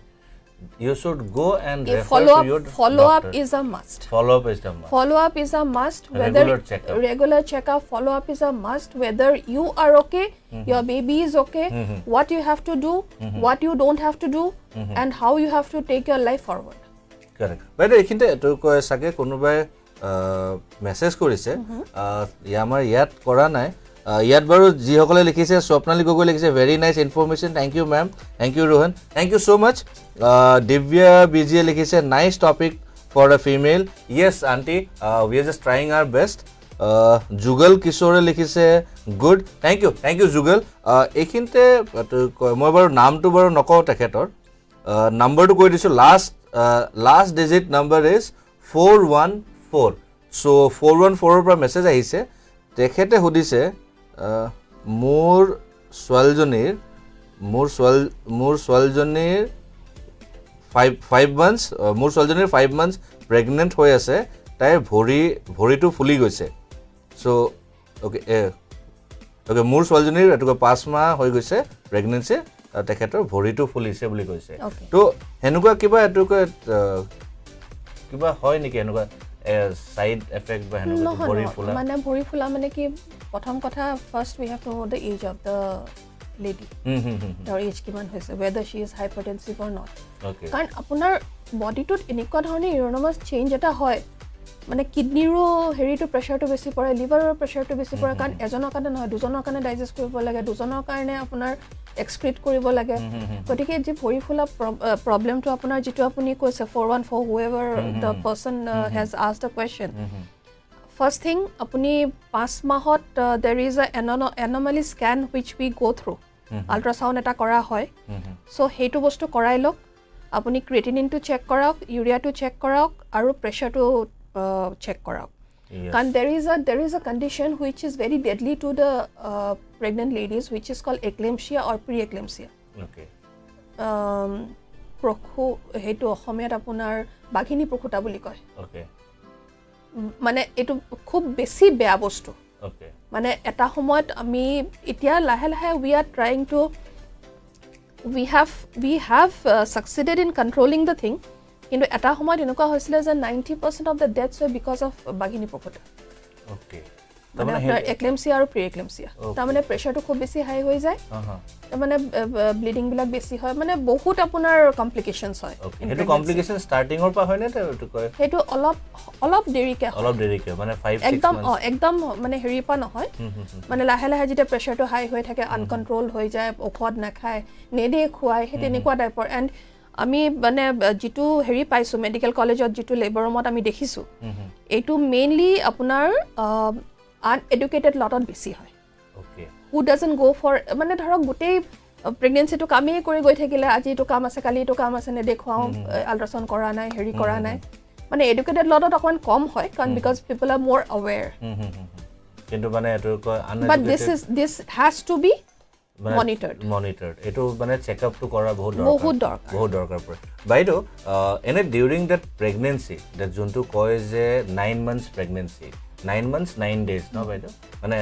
you should go and refer to your follow up is a must follow up is a must whether regular checkup follow up is a must whether you are okay your baby is okay what you have to do what you don't have to do and how you have to take your life forward correct বাইদেউ এখিনতে তো কয় সাকে কোনোবাই message কৰিছে আমাৰ ইয়াত কৰা নাই ইয়াত বাৰু যিসকলে লিখিছে স্বপ্নালী গগৈ লিখিছে very nice information thank you ma'am thank you Rohan thank you so much Divya বিজিয়ে লিখিছে nice topic for a female yes aunty we are just trying our best Jugal কিশোৰে লিখিছে গুড থ্যাংক ইউ যুগল এইখিনতে মই বাৰু নামটো বাৰু নকওঁ তেখেতৰ নাম্বাৰটো কৈ দিছো last digit number is 414 so 414 ৰ পৰা মেসেজ আহিছে তেখেতে সুধিছে মোৰ ছোৱালীজনীৰ 5 months প্ৰেগনেন্ট হৈ আছে তাইৰ ভৰিটো ফুলি গৈছে সো ওকে মোৰ ছোৱালীজনীৰ এটুকা 5 মাহ হৈ গৈছে প্ৰেগনেন্সি তেখেতৰ ভৰিটো ফুলিছে বুলি কৈছে তো হেনুকা কিবা এটুকা কিবা হয় নেকি এনেকুৱা side effect বা হেনুকা ভৰি ফুলা মানে ভৰি ফুলা মানে কি প্ৰথম কথা first we have to know the age of the lady her age কিমান হৈছে whether she is hypertensive or not okay কাৰণ আপোনাৰ বডিটোত এনেকুৱা ধৰণে ইউৰোনমাস চেঞ্জ এটা হয় মানে কিডনিৰো হেৰিটো প্ৰেছাৰটো বেছি পৰে লিভাৰৰ প্ৰেছাৰটো বেছি পৰে কাৰণ এজনৰ কাৰণে নহয় দুজনৰ কাৰণে ডাইজেষ্ট কৰিব লাগে দুজনৰ কাৰণে আপোনাৰ এক্সক্ৰিট কৰিব লাগে গতিকে যে ভৰি ফুলা প্ৰবলেমটো আপোনাৰ যেটো আপুনি কৈছে 414 whoever the person has asked the question first thing apuni 5 mahot there is a anomaly scan which we go through ultrasound eta kora hoy so hetu bostu korai lok apuni creatinine to check korak urea to check korak aru pressure to check korak and there is a condition which is very deadly to the pregnant ladies which is called eclampsia or preeclampsia okay prokhu hetu ohomiyat apunar baghini prokhuta boli koy okay মানে এটো খুব বেছি বেয়া বস্তু okay মানে এটা সময়ত আমি এতিয়া লাহে লাহে we are trying to we have succeeded in controlling the thing কিন্তু এটা সময়ত এনেকুৱা হৈছিল যে 90% of the deaths were because of Baghini প্ৰকোপা okay মানে এক্লেম্পসিয়া আৰু প্ৰি-এক্লেম্পসিয়া তাৰ মানে প্ৰেছাৰটো খুব বেছি হাই হৈ যায় তাৰ মানে ব্লিডিং বিলাক বেছি হয় মানে বহুত আপোনাৰ কমপ্লিকেশনছ হয় হেতু কমপ্লিকেশন ষ্টাৰ্টিংৰ পৰা হয় নে তো কয় হেতু অলপ দেৰিকে মানে 5-6 months একদম মানে হেৰি পা নহয় মানে লাহে লাহে যেতিয়া প্ৰেছাৰটো হাই হৈ থাকে আনকন্ট্ৰল হৈ যায় ঔষধ নাখায় নেদে খুৱাই হেতে এনেকুৱা টাইপৰ এণ্ড আমি মানে যেটো হেৰি পাইছো মেডিকেল কলেজত যেটো লেবৰ ৰুমত আমি দেখিছো এইটো মেইনলি আপোনাৰ uneducated লটত বেছি হয় okay who doesn't go for মানে ধৰক গুটেই প্ৰেগনেন্সিটো কামেই কৰি গৈ থাকিলে আজি এইটো কাম আছে কালি এইটো কাম আছে নেদেখুৱাও আল্ট্ৰাছাউণ্ড কৰা নাই হেৰি কৰা নাই মানে এডুকেটেড লটত অকণমান কম হয় কাৰণ বিকজ পিপল আৰ মোৰ আৱেৰ কিন্তু মানে এইটো but this has to be monitored এইটো মানে চেকআপটো কৰা বহুত দৰকাৰ পৰে বাইদেউ এনে ডিউৰিং দেট প্ৰেগনেঞ্চি দেট যোনটো কয় যে 9 months প্ৰেগনেঞ্চি 9 months 9 days ন বাইদেউ মানে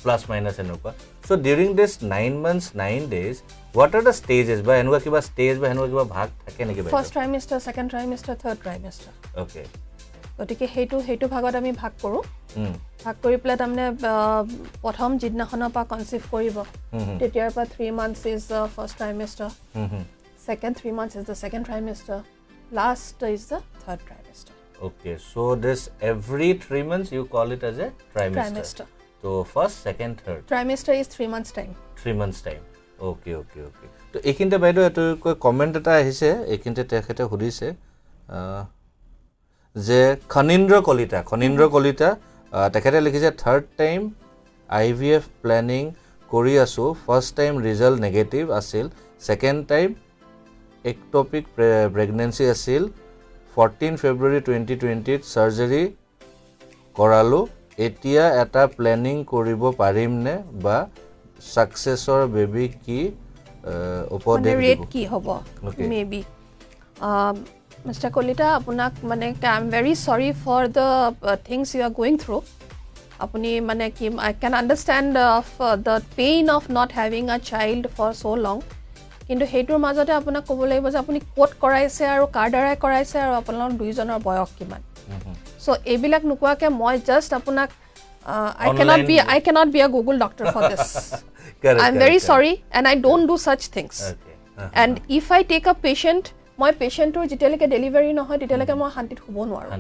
প্লাছ মাইনাছ এনেকুৱা চ' during this 9 months 9 days what are the stages বা এনেকুৱা কিবা ষ্টেজ বা এনেকুৱা কিবা ভাগ থাকে নেকি বাইদেউ first trimester second ট্ৰাইমেষ্টাৰ third ট্ৰাইমেষ্টাৰ okay গতিকে সেইটো ভাগত আমি ভাগ কৰোঁ ভাগ কৰি পেলাই তাৰমানে প্ৰথম যিদিনাখনৰ পৰা কনচিভ কৰিব তেতিয়াৰ পৰা 3 months is the first trimester second 3 months is the second trimester last is the third trimester Okay, so this every 3 months you call it as a trimester. So first, second, third. Trimester is 3 months time. 3 months time. Okay. So ekinte baido eto koi comment eta ahise ekinte tekhete hudise je Khanindra Kolita tekhete likhise third time IVF planning kori asu first time result negative asil second time ectopic pregnancy asil 14 February 2020 surgery কৰালো এতিয়া এটা planning কৰিব পাৰিম নে বা সাকসেসৰ baby কি উপদেশ দিব rate কি হ'ব মেবি মিস্টাৰ কলিতা আপোনাক মানে I am very sorry for the things you are going through আপুনি মানে কি I can understand of the pain of not having a child for so' long কিন্তু সেইটোৰ মাজতে আপোনাক ক'ব লাগিব যে আপুনি ক'ত কৰাইছে আৰু কাৰ দ্বাৰাই কৰাইছে আৰু আপোনালোকৰ দুইজনৰ বয়স কিমান চ' এইবিলাক নোকোৱাকৈ মই জাষ্ট আপোনাক I cannot be a Google doctor for this. I'm very sorry and I don't do such things. And if I take a patient, my patient or jiteleke delivery no hoy titeleke moi hantit hobo noaru.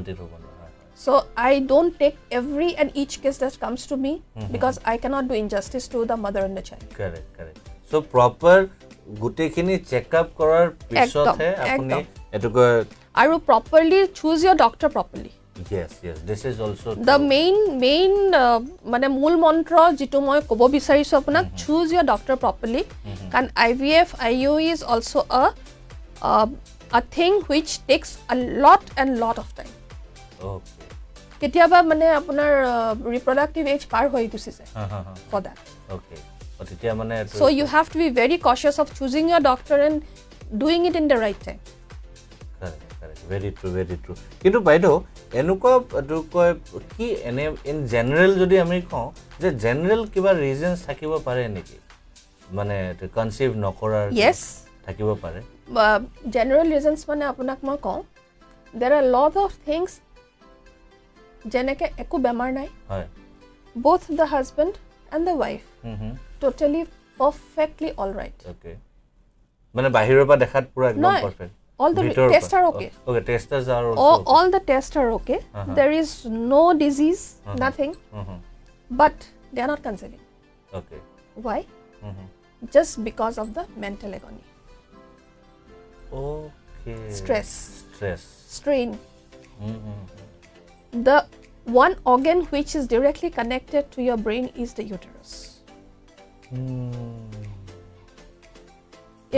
So I don't take every and each case that comes to me because I cannot do injustice to the mother and the child. Correct. So proper gutekhini check up korar pisothe apuni etuko aru properly choose your doctor properly. Yes, this is also the true. main mane mool mantra jitu moi kobo bisarisu apunak choose your doctor properly kan IVF IUI is also a thing which takes a lot of time. Okay. Ketiaba mane apunar reproductive age par hoi gusise for that. Okay. But etia mane so you have to be very cautious of choosing your doctor and doing it in the right time. Correct. Very true. Kintu baido enuko koi ki ene in general jodi ami ko je general kiba reasons thakibo pare neki mane to conceive nokorar yes thakibo pare general reasons mane apunak moi ko there are a lot of things jeneke eku bemar nai hoy both the husband and the wife totally perfectly all right okay mane bahiror pa dekhat pura ekdom perfect all the tests are okay. Okay, tests are also all the tests are okay. There is no disease, nothing. But they are not conceiving. Okay. Why? Just because of the mental agony. Okay. Stress. Strain. The one organ which is directly connected to your brain is the uterus.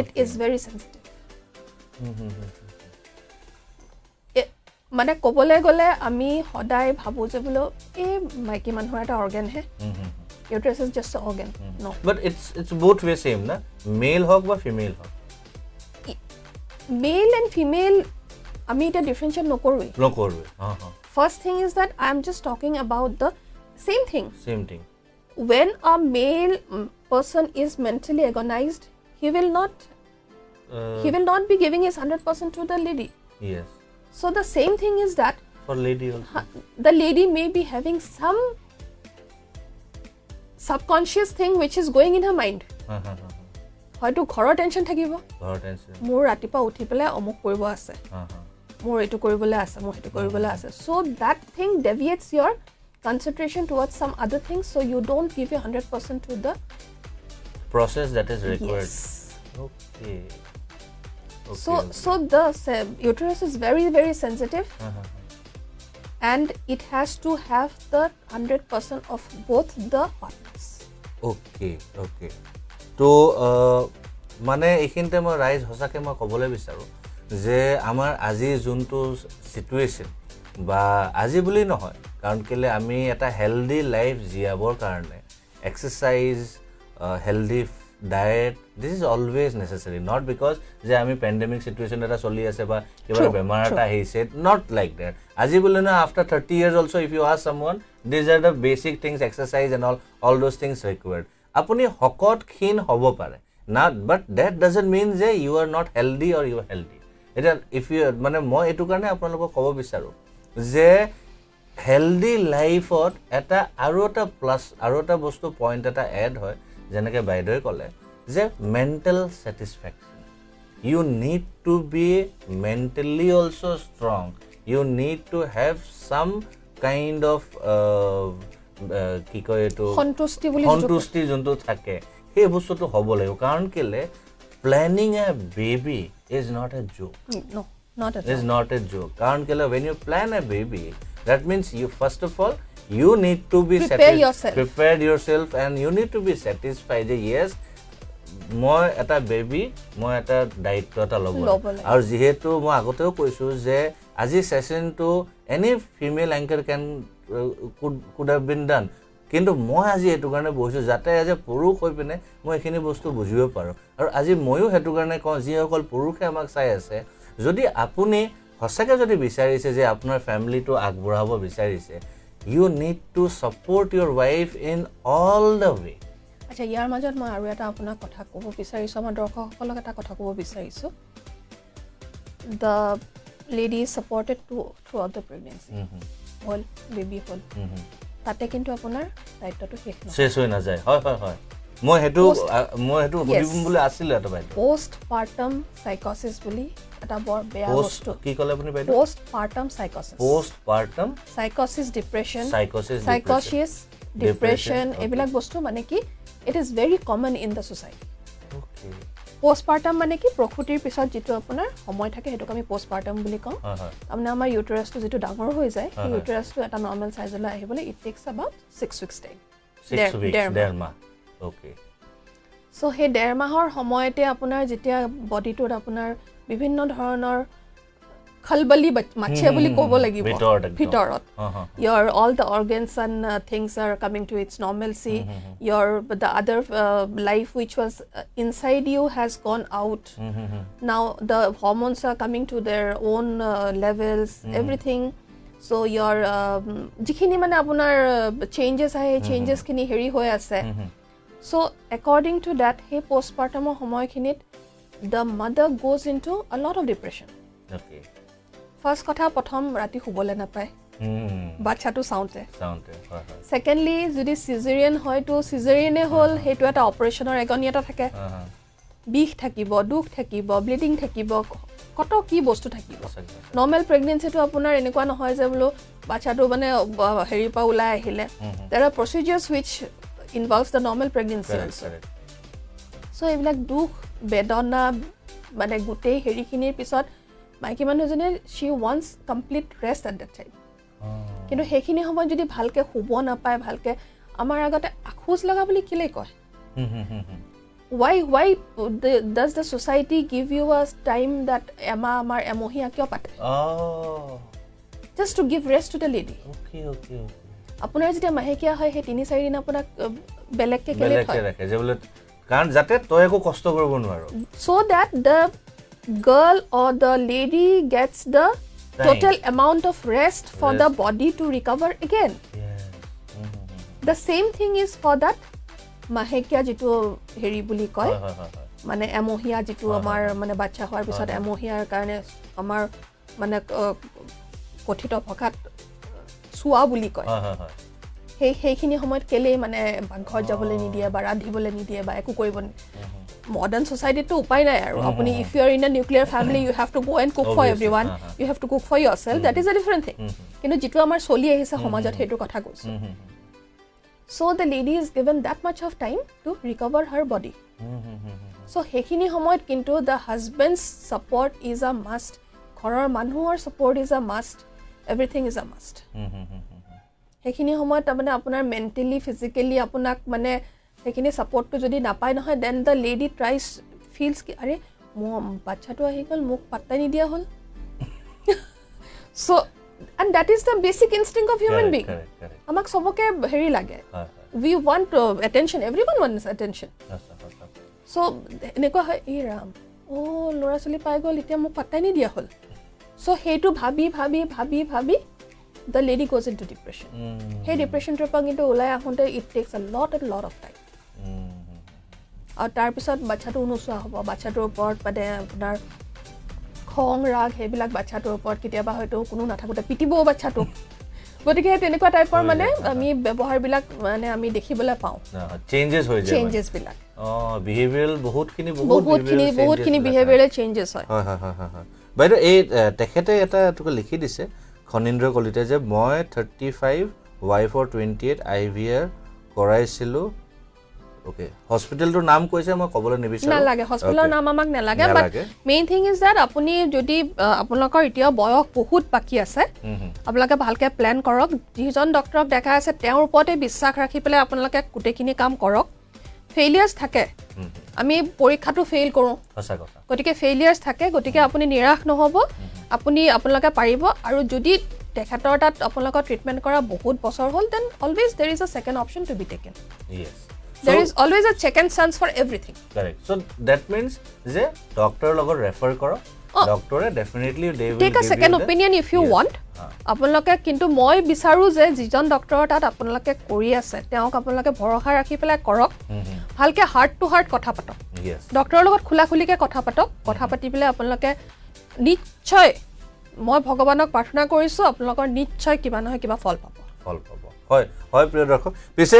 It is very sensitive. মানে ক'বলৈ গ'লে আমি সদায় ভাবো যে বোলো এই মাইকী মানুহৰ এটা অৰ্গেন হে uterus is just an organ no but it's both way same na male hok ba female hok male and female আমি এটা differentiate নকৰোৱে first thing is that I am just talking about the same thing when a male person is mentally agonized he will not be giving his 100% to the lady. Yes. So the same thing is that for lady also the lady may be having some subconscious thing which is going in her mind. হয়তো ঘৰৰ tension থাকিব মোৰ ৰাতিপুৱা উঠি পেলাই অমুক কৰিব আছে মোৰ এইটো কৰিবলৈ আছে মোৰ সেইটো কৰিবলৈ আছে so that thing deviates your concentration towards some other things so you don't give your 100% to the process that is required. Yes. Okay. So the uterus is very, very sensitive and it has to have the 100% of both the partners. Okay. তো মানে এইখিনিতে মই ৰাইজ সঁচাকৈ মই ক'বলৈ বিচাৰোঁ যে আমাৰ আজি যোনটো চিটুৱেশ্যন বা আজি বুলি নহয় কাৰণ কেলৈ আমি এটা হেল্ডি লাইফ জীয়াবৰ কাৰণে exercise healthy diet this is always necessary not because যে আমি পেণ্ডেমিক চিটুৱেশ্যন এটা চলি আছে বা কিবা বেমাৰ এটা আহিছে নট লাইক ডেট আজি বুলি নহয় after 30 years also' if you ask someone these are the basic things exercise and all those things required আপুনি শকত ক্ষীণ হ'ব পাৰে not but that doesn't mean যে you are not healthy or you are healthy এটা if you মানে মই এইটো কাৰণে আপোনালোকক ক'ব বিচাৰোঁ যে হেল্ডি লাইফত এটা আৰু এটা প্লাছ আৰু এটা বস্তু পইণ্ট এটা এড হয় যেনেকৈ বাইদেৱে ক'লে যে mental satisfaction you need to be mentally also' strong you need to have some kind of কি কয় এইটো সন্তুষ্টি যোনটো থাকে সেই বস্তুটো হ'ব লাগিব কাৰণ কেলে planning A baby is not a joke is not a joke কাৰণ কেলে when you plan a baby that means you first of all you need to be prepared yourself and you need to be satisfied যে yes মই এটা baby মই এটা দায়িত্ব এটা ল'ব আৰু যিহেতু মই আগতেও কৈছোঁ যে আজি ছেশ্যনটো any female anchor can could have been done কিন্তু মই আজি এইটো কাৰণে বহিছোঁ যাতে আজি পুৰুষ হৈ পিনে মই এইখিনি বস্তু বুজিব পাৰোঁ আৰু আজি ময়ো সেইটো কাৰণে কওঁ যিসকল পুৰুষে আমাক চাই আছে যদি আপুনি সঁচাকৈ যদি বিচাৰিছে যে আপোনাৰ ফেমিলিটো আগবঢ়াব বিচাৰিছে you need to support your wife in all the way আচ্ছা ইয়াৰ মাজত মই আৰু এটা আপোনাক কথা ক'ব বিচাৰিছোঁ আমাৰ দৰ্শকসকলক এটা কথা ক'ব বিচাৰিছোঁ the lady is supported through out the pregnancy হ'ল বেবি হ'ল তাতে কিন্তু আপোনাৰ দায়িত্বটো শেষ হৈ নাযায় হয় হয় হয় মই সেইটো সুধিম বুলি আছিলে এটা বাইদেউ পোষ্ট পাৰ্টাম চাইক'চিছ বুলি এটা বৰ বেয়া বস্তু কি ক'লে আপুনি বাইদেউ পোষ্ট পাৰ্টাম চাইক'চিছ ডিপ্ৰেশ্যন এইবিলাক বস্তু মানে কি it is very common in the society postpartum মানে কি প্ৰসূতিৰ পিছত যিটো আপোনাৰ সময় থাকে সেইটোক আমি পোষ্টপাৰ্টাম বুলি কওঁ তাৰমানে আমাৰ ইউটেৰাছটো যিটো ডাঙৰ হৈ যায় সেই ইউটেৰাছটো এটা নৰ্মেল চাইজলৈ আহিবলৈ it takes about 6 weeks time so' সেই 1.5 মাহৰ সময়তে আপোনাৰ যেতিয়া বডিটোত আপোনাৰ বিভিন্ন ধৰণৰ খলবলি মাছে বুলি ক'ব লাগিব ভিতৰত your all the organs and things are coming to its normalcy the other life which was inside you has gone out now the hormones are coming to their own levels everything so your jikhini mane apunar changes ahe changes kini heri hoy ase so according to that he postpartum homoy khinit the mother goes into a lot of depression okay first কথা প্ৰথম ৰাতি শুবলৈ নাপায় বাচ্চাটো চাওঁতে secondly যদি চিজেৰিয়ান হয় তো চিজেৰিয়ানে হ'ল সেইটো এটা অপাৰেশ্যনৰ এগনি এটা থাকে বিষ থাকিব দুখ থাকিব ব্লিডিং থাকিব কত কি বস্তু থাকিব নৰ্মেল প্ৰেগনেঞ্চিটো আপোনাৰ এনেকুৱা নহয় যে বোলো বাচ্চাটো মানে হেৰিৰ পৰা ওলাই আহিলে there are procedures which involves the normal pregnancy also' so' এইবিলাক দুখ বেদনা মানে গোটেই হেৰিখিনিৰ পিছত মাইকী মানুহজনে she wants complete rest at that time কিন্তু সেইখিনি সময়ত যদি ভালকৈ শুব নাপায় ভালকৈ আমাৰ আগতে আখোজ লগা বুলি কেলে কয় why does the society give you a time that আমাৰ এমহীয়া কিয় পাতে just to give rest to the lady okay আপোনাৰ যেতিয়া মাহেকীয়া হয় সেই 3-4 দিন আপোনাক বেলেগকৈ কেলে থয় কাৰণ যাতে তই একো কষ্ট কৰিব নোৱাৰো so that the girl or the lady gets the total amount of rest for the body to recover again the same thing is for that mahekya jitu heri buli koy mane emohia jitu amar mane bacha hoar pisot emohiar karone amar mane kothito bhakat suwa buli koy সেইখিনি সময়ত কেলে মানে ঘৰ যাবলৈ নিদিয়ে বা ৰান্ধিবলৈ নিদিয়ে বা একো কৰিব modern society to upay na aru apuni if you are in a nuclear family you have to go and cook for everyone you have to cook for yourself that is a different thing kintu jitu amar soli ahise samajat hetu kotha koisu so the lady is given that much of time to recover her body so hekhini samoyt kintu the husband's support is a must ঘৰৰ মানুহৰ support is a must everything is a must hekhini samoyt মানে আপোনাৰ mentally physically আপোনাক মানে সেইখিনি ছাপৰ্টটো যদি নাপায় নহয় then the lady tries feels কি আৰে মোৰ বাচ্চাটো আহি গ'ল মোক পাত্তা নিদিয়া হ'ল so' and that is the basic instinct of human being আমাক চবকে হেৰি লাগে we want attention everyone wants attention so' এনেকুৱা হয় এই ৰাম ল'ৰা ছোৱালী পাই গ'ল এতিয়া মোক পাত্তাই নিদিয়া হ'ল চ' সেইটো ভাবি ভাবি ভাবি ভাবি the lady goes into depression. Hey, depression trip কিন্তু ওলাই আহোঁতে it takes a lot of time. আৰু তাৰপিছত বাচ্চাটো নোচোৱা হ'ব বাচ্চাটোৰ ওপৰত মানে আপোনাৰ খং ৰাগ সেইবিলাক বাচ্চাটোৰ ওপৰত কেতিয়াবা হয়তো কোনো নাথাকোঁতে পিটিবও বাচ্চাটোক গতিকে তেনেকুৱা টাইপৰ মানে আমি ব্যৱহাৰবিলাক মানে আমি দেখিবলৈ পাওঁ চেঞ্জেছবিলাক বিহেভিয়াৰেল বহুতখিনি বিহেভিয়াৰেল চেঞ্জেছ হয় বাইদেউ এই তেখেতে এটা তোকে লিখি দিছে খনীন্দ্ৰ কলিতাই যে মই 35 ৱাইফৰ 28 IVR কৰাইছিলোঁ ওকে হস্পিটেলটোৰ নাম কৈছে মই ক'বলৈ নিবিচাৰোঁ নালাগে হস্পিটেলৰ নাম আমাক নালাগে বাট মেইন থিং ইজ দ্যাট আপুনি যদি আপোনালোকৰ এতিয়া বয়স বহুত বাকী আছে আপোনালোকে ভালকৈ প্লেন কৰক যিজন ডক্টৰক দেখাই আছে তেওঁৰ ওপৰতে বিশ্বাস ৰাখি পেলাই আপোনালোকে গোটেইখিনি কাম কৰক ফেইলিয়াৰ্ছ থাকে আমি পৰীক্ষাটো ফেইল কৰোঁ গতিকে ফেইলিয়াৰ্ছ থাকে গতিকে আপুনি নিৰাশ নহ'ব আপুনি আপোনালোকে পাৰিব আৰু যদি তেখেতৰ তাত আপোনালোকৰ ট্ৰিটমেণ্ট কৰা বহুত বছৰ হ'ল then always there is a second option to be taken there is always a second chance for everything correct so that means যে ডক্টৰৰ লগত ৰেফাৰ কৰক ডক্টৰে definitely they will take a second opinion if you want আপোনালোকে কিন্তু মই বিচাৰো যে যিজন ডক্টৰৰ তাত আপোনালোকে কৰি আছে তেওঁক আপোনালোকে ভৰসা ৰাখি পেলাই কৰক ভালকে হাৰ্ট টু হাৰ্ট কথা পাতক ডক্টৰৰ লগত খোলাখুলিকে কথা পাতক কথা পাতি পেলাই আপোনালোকে নিশ্চয় মই ভগৱানক প্ৰাৰ্থনা কৰিছোঁ আপোনালোকৰ নিশ্চয় কিবা নহয় কিবা ফল পাব হয় হয় প্ৰিয় দৰ্শক পিছে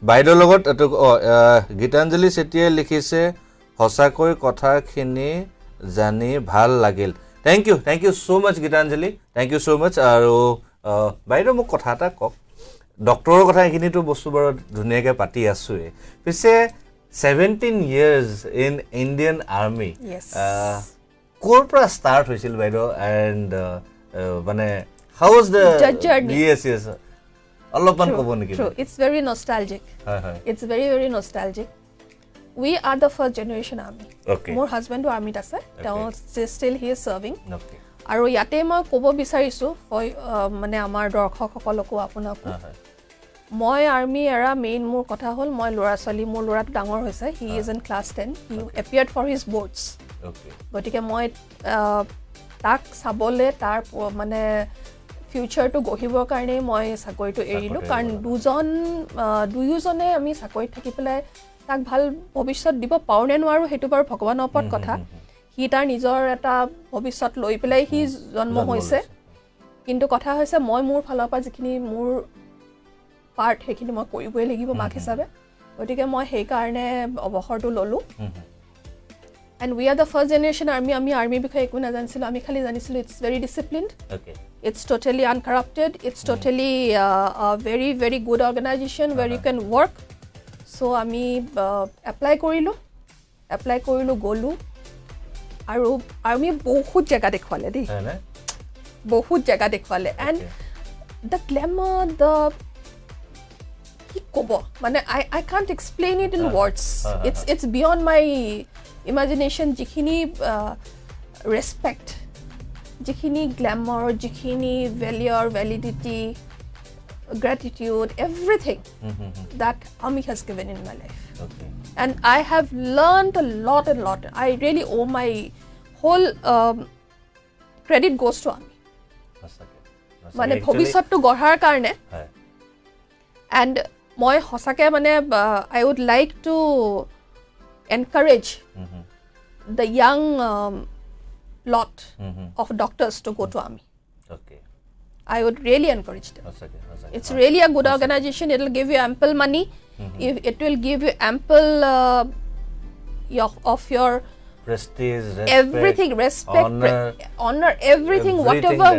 বাইদেউৰ লগত গীতাঞ্জলি চেতিয়াই লিখিছে সঁচাকৈ কথাখিনি জানি ভাল লাগিল thank you so much Gitanjali thank you so much আৰু বাইদেউ মোক কথা এটা কওক ডক্টৰৰ কথা এইখিনিতো বস্তু বাৰু ধুনীয়াকৈ পাতি আছোঁৱেই পিছে 17 years in Indian Army ক'ৰ পৰা ষ্টাৰ্ট হৈছিল বাইদেউ এণ্ড মানে হাউ was the journey yes অলপমান ক'ব নেকি it's very nostalgic it's very nostalgic we are the first generation army মোৰ হাজবেণ্ডো আৰ্মিত আছে তেওঁ still he is serving আৰু ইয়াতে মই ক'ব বিচাৰিছোঁ মানে আমাৰ দৰ্শকসকলকো আপোনাকো মই আৰ্মি এৰা মেইন মোৰ কথা হ'ল মই ল'ৰা ছোৱালী মোৰ ল'ৰাটো ডাঙৰ হৈছে he is in class 10 he appeared for his boards গতিকে মই তাক চাবলৈ তাৰ মানে ফিউচাৰটো গঢ়িবৰ কাৰণে মই চাকৰিটো এৰিলোঁ কাৰণ দুয়োজনে আমি চাকৰিত থাকি পেলাই তাক ভাল ভৱিষ্যত দিব পাৰোঁ নে নোৱাৰোঁ সেইটো বাৰু ভগৱানৰ ওপৰত কথা সি তাৰ নিজৰ এটা ভৱিষ্যত লৈ পেলাই সি জন্ম হৈছে কিন্তু কথা হৈছে মই মোৰ ফালৰ পৰা যিখিনি মোৰ পাৰ্ট সেইখিনি মই কৰিবই লাগিব মাক হিচাপে গতিকে মই সেইকাৰণে অৱসৰটো ল'লোঁ and we are the first generation army আমি আৰ্মিৰ বিষয়ে একো নাজানিছিলোঁ আমি খালি জানিছিলোঁ it's very disciplined it's totally uncorrupted it's totally a very good organization where you can work so আমি এপ্লাই কৰিলোঁ গ'লোঁ আৰু আৰ্মি বহুত জেগা দেখুৱালে দেই বহুত জেগা দেখুৱালে and the glamour the কি ক'ব মানে I can't explain it in words it's beyond my imagination যিখিনি respect যিখিনি glamour যিখিনি validity gratitude everything that Army has given in my life and I have learned a lot I really owe my whole credit goes to Army মানে ভৱিষ্যতটো গঢ়াৰ কাৰণে and মই সঁচাকে মানে I would like to encourage the young lot of doctors to go to Army. I would really encourage them. It's really a good organization. It will give you ample money. It will give you ample of your prestige, respect, everything, honor, everything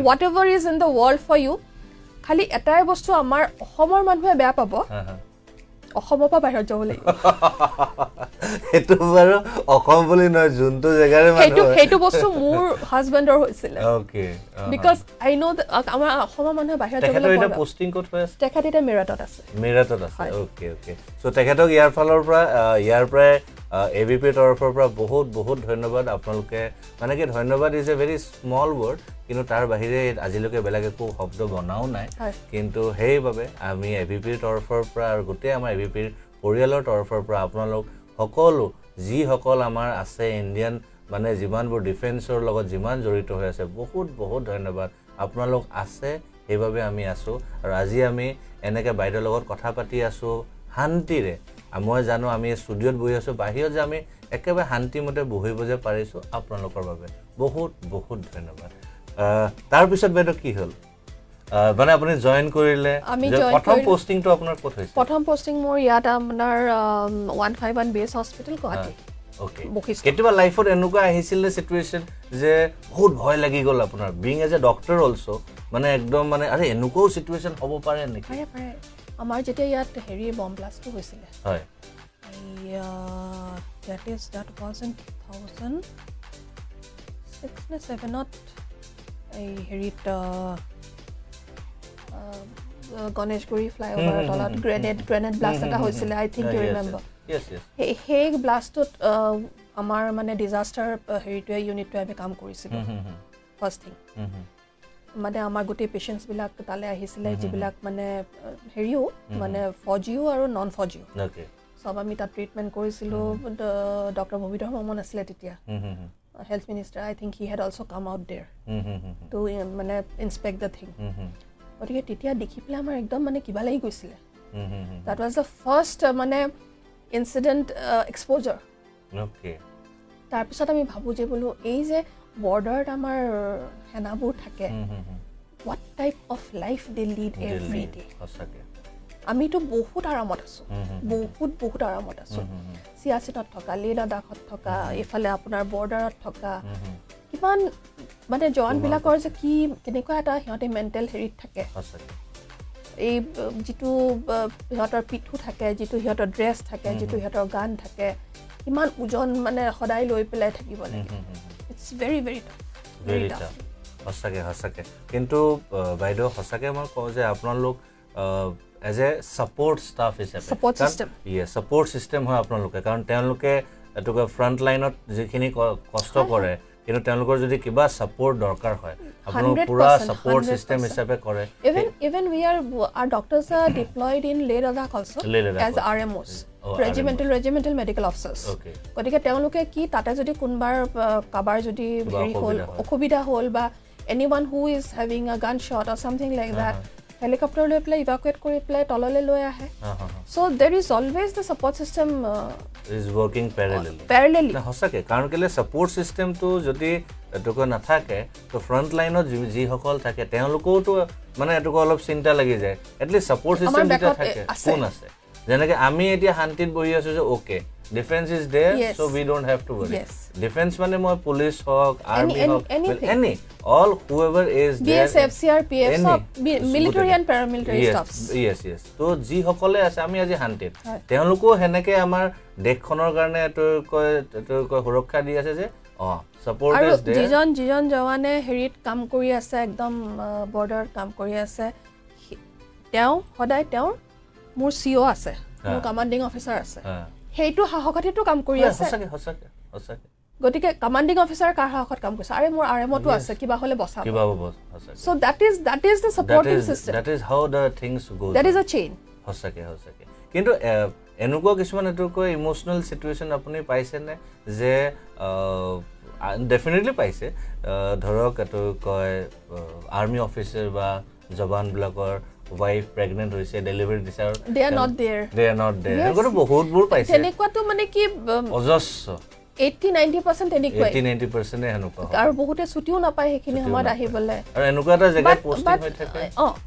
whatever is in the world for you. খালি এটাই বস্তু আমাৰ অসমৰ মানুহে বেয়া পাব অসমৰ পৰা বাহিৰত যাব লাগিব সেইটো বাৰু অসম বুলি নহয় যোনটো জেগাৰে মানুহ সেইটো বস্তু মোৰ হাজবেণ্ডৰ হৈছিলে ওকে বিকজ আই নো আমাৰ অসমৰ মানুহে বাহিৰত যাবলৈ এটা পোষ্টিং ক'ত হৈ আছে তেখেত এতিয়া মেৰাটত আছে ওকে ওকে সো তেখেতক ইয়াৰ ফালৰ পৰা ইয়াৰ পৰাই এবিপিৰ তৰফৰ পৰা বহুত ধন্যবাদ আপোনালোকে মানে কি ধন্যবাদ is a very small word কিন্তু তাৰ বাহিৰে আজিলৈকে বেলেগ একো শব্দ বনাও নাই কিন্তু সেইবাবে আমি এবিপিৰ তৰফৰ পৰা আৰু গোটেই আমাৰ এবিপিৰ পৰিয়ালৰ তৰফৰ পৰা আপোনালোক সকলো যিসকল আমাৰ আছে ইণ্ডিয়ান মানে যিমানবোৰ ডিফেন্সৰ লগত যিমান জড়িত হৈ আছে বহুত ধন্যবাদ আপোনালোক আছে সেইবাবে আমি আছোঁ আৰু আজি আমি এনেকৈ বাইদেউৰ লগত কথা পাতি আছোঁ শান্তিৰে মই জানো আমি ষ্টুডিঅ'ত বহি আছোঁ বাহিৰত যে আমি একেবাৰে শান্তিমতে বহিব যে পাৰিছোঁ আপোনালোকৰ বাবে বহুত ধন্যবাদ তাৰপিছত বাইদেউ কি হ'ল মানে আপুনি জইন কৰিলে প্ৰথম পোষ্টিংটো আপোনাৰ ক'ত হৈছিল প্ৰথম পোষ্টিং মোৰ ইয়াত আপোনাৰ 151 বেছ হস্পিটেল গুৱাহাটী ওকে কেতিয়াবা লাইফত এনেকুৱা আহিছিল সিচুৱেশ্যন যে বহুত ভয় লাগি গ'ল আপোনাৰ being as a doctor also মানে একদম মানে আৰে এনেকুৱাও সিচুৱেশ্যন হ'ব পাৰে নেকি পাৰে আমাৰ যেতিয়া ইয়াত হেৰি বম ব্লাষ্টটো হৈছিলে হয় that was in 2006 নে 7ত এই হেৰিত গণেশগুৰি ফ্লাইঅভাৰৰ তলত গ্ৰেনেড ব্লাষ্ট এটা হৈছিলে আই থিংক ইউ ৰিমেম্বৰ সেই ব্লাষ্টত আমাৰ মানে ডিজাষ্টাৰ হেৰিটোৱে ইউনিটটোৱে আমি কাম কৰিছিলোঁ ফাৰ্ষ্ট থিং মানে আমাৰ গোটেই পেচেণ্টছবিলাক তালৈ আহিছিলে যিবিলাক মানে হেৰিও মানে ফৌজিও আৰু নন ফৌজিও সব আমি তাত ট্ৰিটমেণ্ট কৰিছিলোঁ ডক্টৰ ভবিধৰ বৰ্মন আছিলে তেতিয়া health minister I think he had also' come out দেৰ টু মানে ইনস্পেক্ট দ্য থিং গতিকে তেতিয়া দেখি পেলাই আমাৰ একদম মানে কিবা লাগি গৈছিলে দেট ৱাজ দ্য ফাৰ্ষ্ট মানে ইনচিডেণ্ট এক্সপ'জাৰ তাৰপিছত আমি ভাবোঁ যে বোলো এই যে বৰ্ডাৰত আমাৰ সেনাবোৰ থাকে what type of life De lead every day আমিতো বহুত আৰামত আছোঁ বহুত আৰামত আছোঁ চিয়াচিনত থকা লে লাডাখত থকা এইফালে আপোনাৰ বৰ্ডাৰত থকা কিমান মানে জোৱানবিলাকৰ যে কি কেনেকুৱা এটা সিহঁতে মেণ্টেল হেৰিত থাকে এই যিটো সিহঁতৰ পিঠু থাকে যিটো সিহঁতৰ ড্ৰেছ থাকে যিটো সিহঁতৰ গান থাকে ইমান ওজন মানে সদায় লৈ পেলাই থাকিব লাগে ইটছ ভেৰি টাফ সঁচাকে কিন্তু বাইদেউ সঁচাকে মই কওঁ যে আপোনালোক এজ এ ছাপৰ্ট ষ্টাফ হিচাপে ছাপৰ্ট ছিষ্টেম হয় আপোনালোকে কাৰণ তেওঁলোকে এইটোকে ফ্ৰণ্ট লাইনত যিখিনি কষ্ট কৰে কিন্তু তেওঁলোকৰ যদি কিবা ছাপৰ্ট দৰকাৰ হয় আপোনালোক পুৰা ছাপৰ্ট ছিষ্টেম হিচাপে কৰে even we are our doctors are deployed in Leh Ladakh also as RMOs regimental medical officers গতিকে তেওঁলোকে কি তাতে যদি কোনবাৰ কাবাৰ যদি হেৰি হ'ল অসুবিধা হ'ল বা anyone who is having a gunshot or something like that helicopter লৈ পেলাই evacuate কৰি পেলাই তললৈ লৈ আহে so there is always the support system is working parallelly হসকে কাৰণ কেলে support system তো যদি এটুকো নাথাকে তো ফ্ৰন্ট লাইনত যি সকল থাকে তেওঁলোকোটো মানে এটুকো অলপ চিন্তা লাগি যায় এটলিষ্ট support system যেটা থাকে কোন আছে যেনেকে আমি এতিয়া শান্তিত বহি আছো যে okay defense is there so we don't have to worry defense মানে মই police Haque army Haque any all whoever is there BSF CRPF সব military and paramilitary staffs yes তো যি সকলে আছে আমি আজি শান্তিত তেওঁলোকো হেনেকে আমাৰ দেশখনৰ কাৰণে এটো সুৰক্ষা দি আছে যে support is there যিজন জৱানে হেৰিত কাম কৰি আছে একদম বৰ্ডাৰত কাম কৰি আছে তেওঁ সদায় তেওঁৰ মোৰ CO আছে মোৰ কমান্ডিং অফিচাৰ আছে হেইটো সাহসতেটো কাম কৰি আছে সঁচাকে গতিকে কমান্ডিং অফিচাৰ কাৰ সাহসত কাম কৰিছে আৰে মোৰ আৰএমটো আছে কিবা হলে বসাব so that is the supporting system that is how the things go that is a chain সঁচাকে কিন্তু এনেকুৱা কিছুমান এটো কয় ইমোশনাল সিচুৱেশন আপুনি পাইছে নে যে ডেফিনেটলি পাইছে ধৰক এটো কয় আৰ্মি অফিচাৰ বা জৱান ব্লকৰ wife pregnant hoise delivery disaster they are not there এগুলো বহুত বোৰ পাইছে তেনেকুৱাটো মানে কি অজস্ৰ 80-90% এনেকুৱাই 80-90% হেনুকা আৰু বহুতে ছুটিও নাপায় হেখিনি সময়ত আহিবলে আৰু এনেকুৱা এটা জায়গা পোষ্টিং হৈ থাকে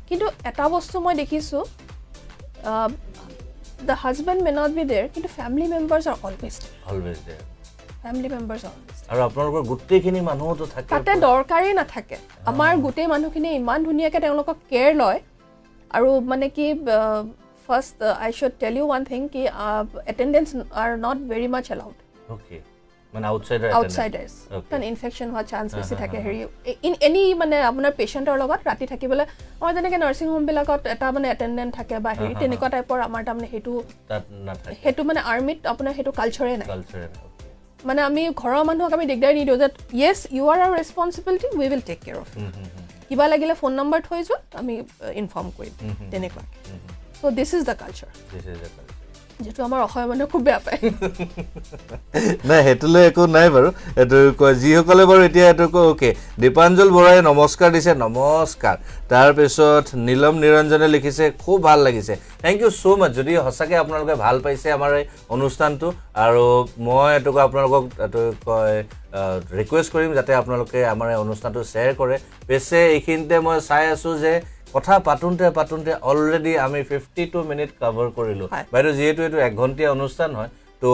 কিন্তু এটা বস্তু মই দেখিছো the husband may not be there কিন্তু family members are always there family members are always আৰু আপোনালোকৰ গুটেইখিনি মানুহটো থাকে তাতে দৰকাৰী নাথাকে আমাৰ গুটেই মানুহখিনি ইমান ধুনিয়াকে তেওঁলোকক কেয়াৰ লয় আৰু মানে কি first I should tell you one thing ki attendants are not very much allowed. Okay. মানে outsiders কাৰণ ইনফেকশ্যন হোৱাৰ চান্স বেছি থাকে হেৰি ইন এনি মানে আপোনাৰ পেচেণ্টৰ লগত ৰাতি থাকিবলৈ আমাৰ যেনেকৈ নাৰ্ছিং হোমবিলাকত এটা মানে এটেণ্ডেণ্ট থাকে বা হেৰি তেনেকুৱা টাইপৰ আমাৰ তাৰমানে সেইটো মানে আৰ্মিত আপোনাৰ সেইটো কালচাৰে নাই মানে আমি ঘৰৰ মানুহক আমি দিগদাৰি নিদিওঁ যে yes you are our responsibility we will take care of কিবা লাগিলে ফোন নম্বৰ থৈ যোৱা আমি ইনফৰ্ম কৰিম তেনেকুৱা চ' দিছ ইজ দ্য কালচাৰ যেটো আমাৰ অসমীয়া মানুহে খুব বেয়া পায় নাই হেতুলৈ একো নাই বাৰু এটো যিসকলে বাৰু এতিয়া এটো ওকে দীপাঞ্জল বৰাই নমস্কাৰ দিছে নমস্কাৰ তাৰ পিছত নীলম নিৰঞ্জনে লিখিছে খুব ভাল লাগিছে থ্যাংক ইউ সো মাচ যদি হসাকে আপোনালোকে ভাল পাইছে আমাৰ এই অনুষ্ঠানটো আৰু মই এটো আপোনালোকক এটো ৰিকুৱেষ্ট কৰিম যাতে আপোনালোকে আমাৰ এই অনুষ্ঠানটো শ্বেয়াৰ কৰে পেছে এইখিনতে মই চাই আছো যে কথা পাতুনতে অলৰেডি আমি 52 মিনিট কভাৰ কৰিলো বাইদেউ যেহেতু এটো 1 ঘণ্টা অনুষ্ঠান হয় তো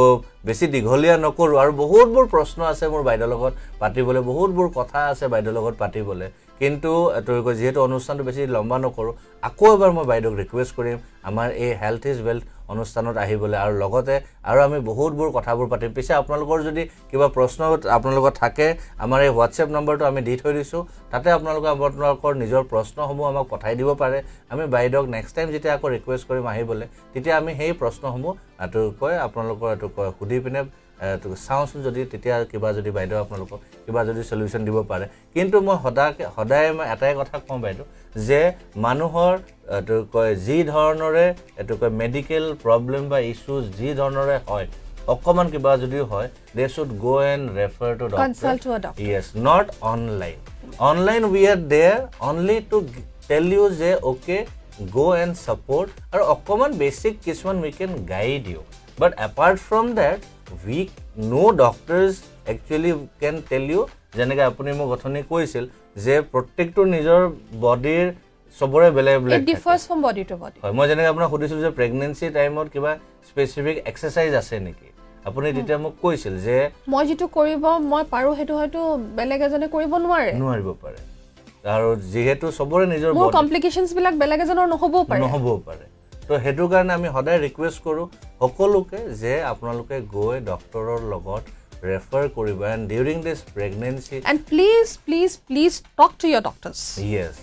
বেছি দীঘলীয়া নকৰো আৰু বহুতবোৰ প্ৰশ্ন আছে মোৰ বাইদেউৰ লগত পাতিবলৈ বহুতবোৰ কথা আছে বাইদেউৰ লগত পাতিবলৈ কিন্তু এটো যেহেতু অনুষ্ঠানটো বেছি লম্বা নকৰো আকৌ এবাৰ মই বাইদেউক ৰিকুৱেষ্ট কৰিম আমাৰ এই হেলথ ইজ ৱেলথ অনুষ্ঠানত আহিবলৈ আৰু লগতে আৰু আমি বহুতবোৰ কথাবোৰ পাতিম পিছে আপোনালোকৰ যদি কিবা প্ৰশ্ন আপোনালোকৰ থাকে আমাৰ এই WhatsApp নম্বৰটো আমি দি থৈ দিছো তাতে আপোনালোকৰ নিজৰ প্ৰশ্নসমূহ আমাক পঠাই দিব পাৰে আমি বাইদেউক নেক্সট টাইম যেতিয়া আকৌ ৰিকুৱেষ্ট কৰিম আহিবলৈ তেতিয়া আমি সেই প্ৰশ্নসমূহ আপোনালোকৰ সুধি পিনে চাওঁচোন যদি তেতিয়া কিবা যদি বাইদেউ আপোনালোকক কিবা যদি সলিউশন দিব পাৰে কিন্তু মই সদায় মই এটাই কথা কম বাইদেউ যে মানুহৰ যি ধৰণৰে মেডিকেল প্ৰবলেম বা ইস্যুজ যি ধৰণৰে হয় অকমান কিবা যদি হয় they should go and refer to doctor consult to a doctor yes not online we are there only to tell you যে okay go and support আৰু অকমান basic কিছুমান we can guide you but apart from that we no doctors actually can tell you যেনেকৈ আপুনি মোক গঠনি কৈছিল যে প্ৰত্যেকটো নিজৰ বডিৰ সবৰে বেলে বেলে it differs from body to body হয় মই যেনেকৈ আপোনাক সুধিছিল যে প্ৰেগনেন্সি টাইমত কিবা স্পেসিফিক এক্সাৰসাইজ আছে নেকি আপুনি তেতিয়া মোক কৈছিল যে মই যেটো কৰিব মই পাৰো হেতু হয়তো বেলেগ এজনে কৰিব নোৱাৰিব পাৰে আৰু যেহেতু সবৰে নিজৰ মোৰ কমপ্লিকেশনছ বিলাক বেলেগ এজনৰ নহব পাৰে তো হেতু কাৰণে আমি সদায় ৰিকুৱেষ্ট কৰো সকলোকে যে আপোনালোকে গৈ ডক্টৰৰ লগত refer koriba and during this pregnancy and please talk to your doctors yes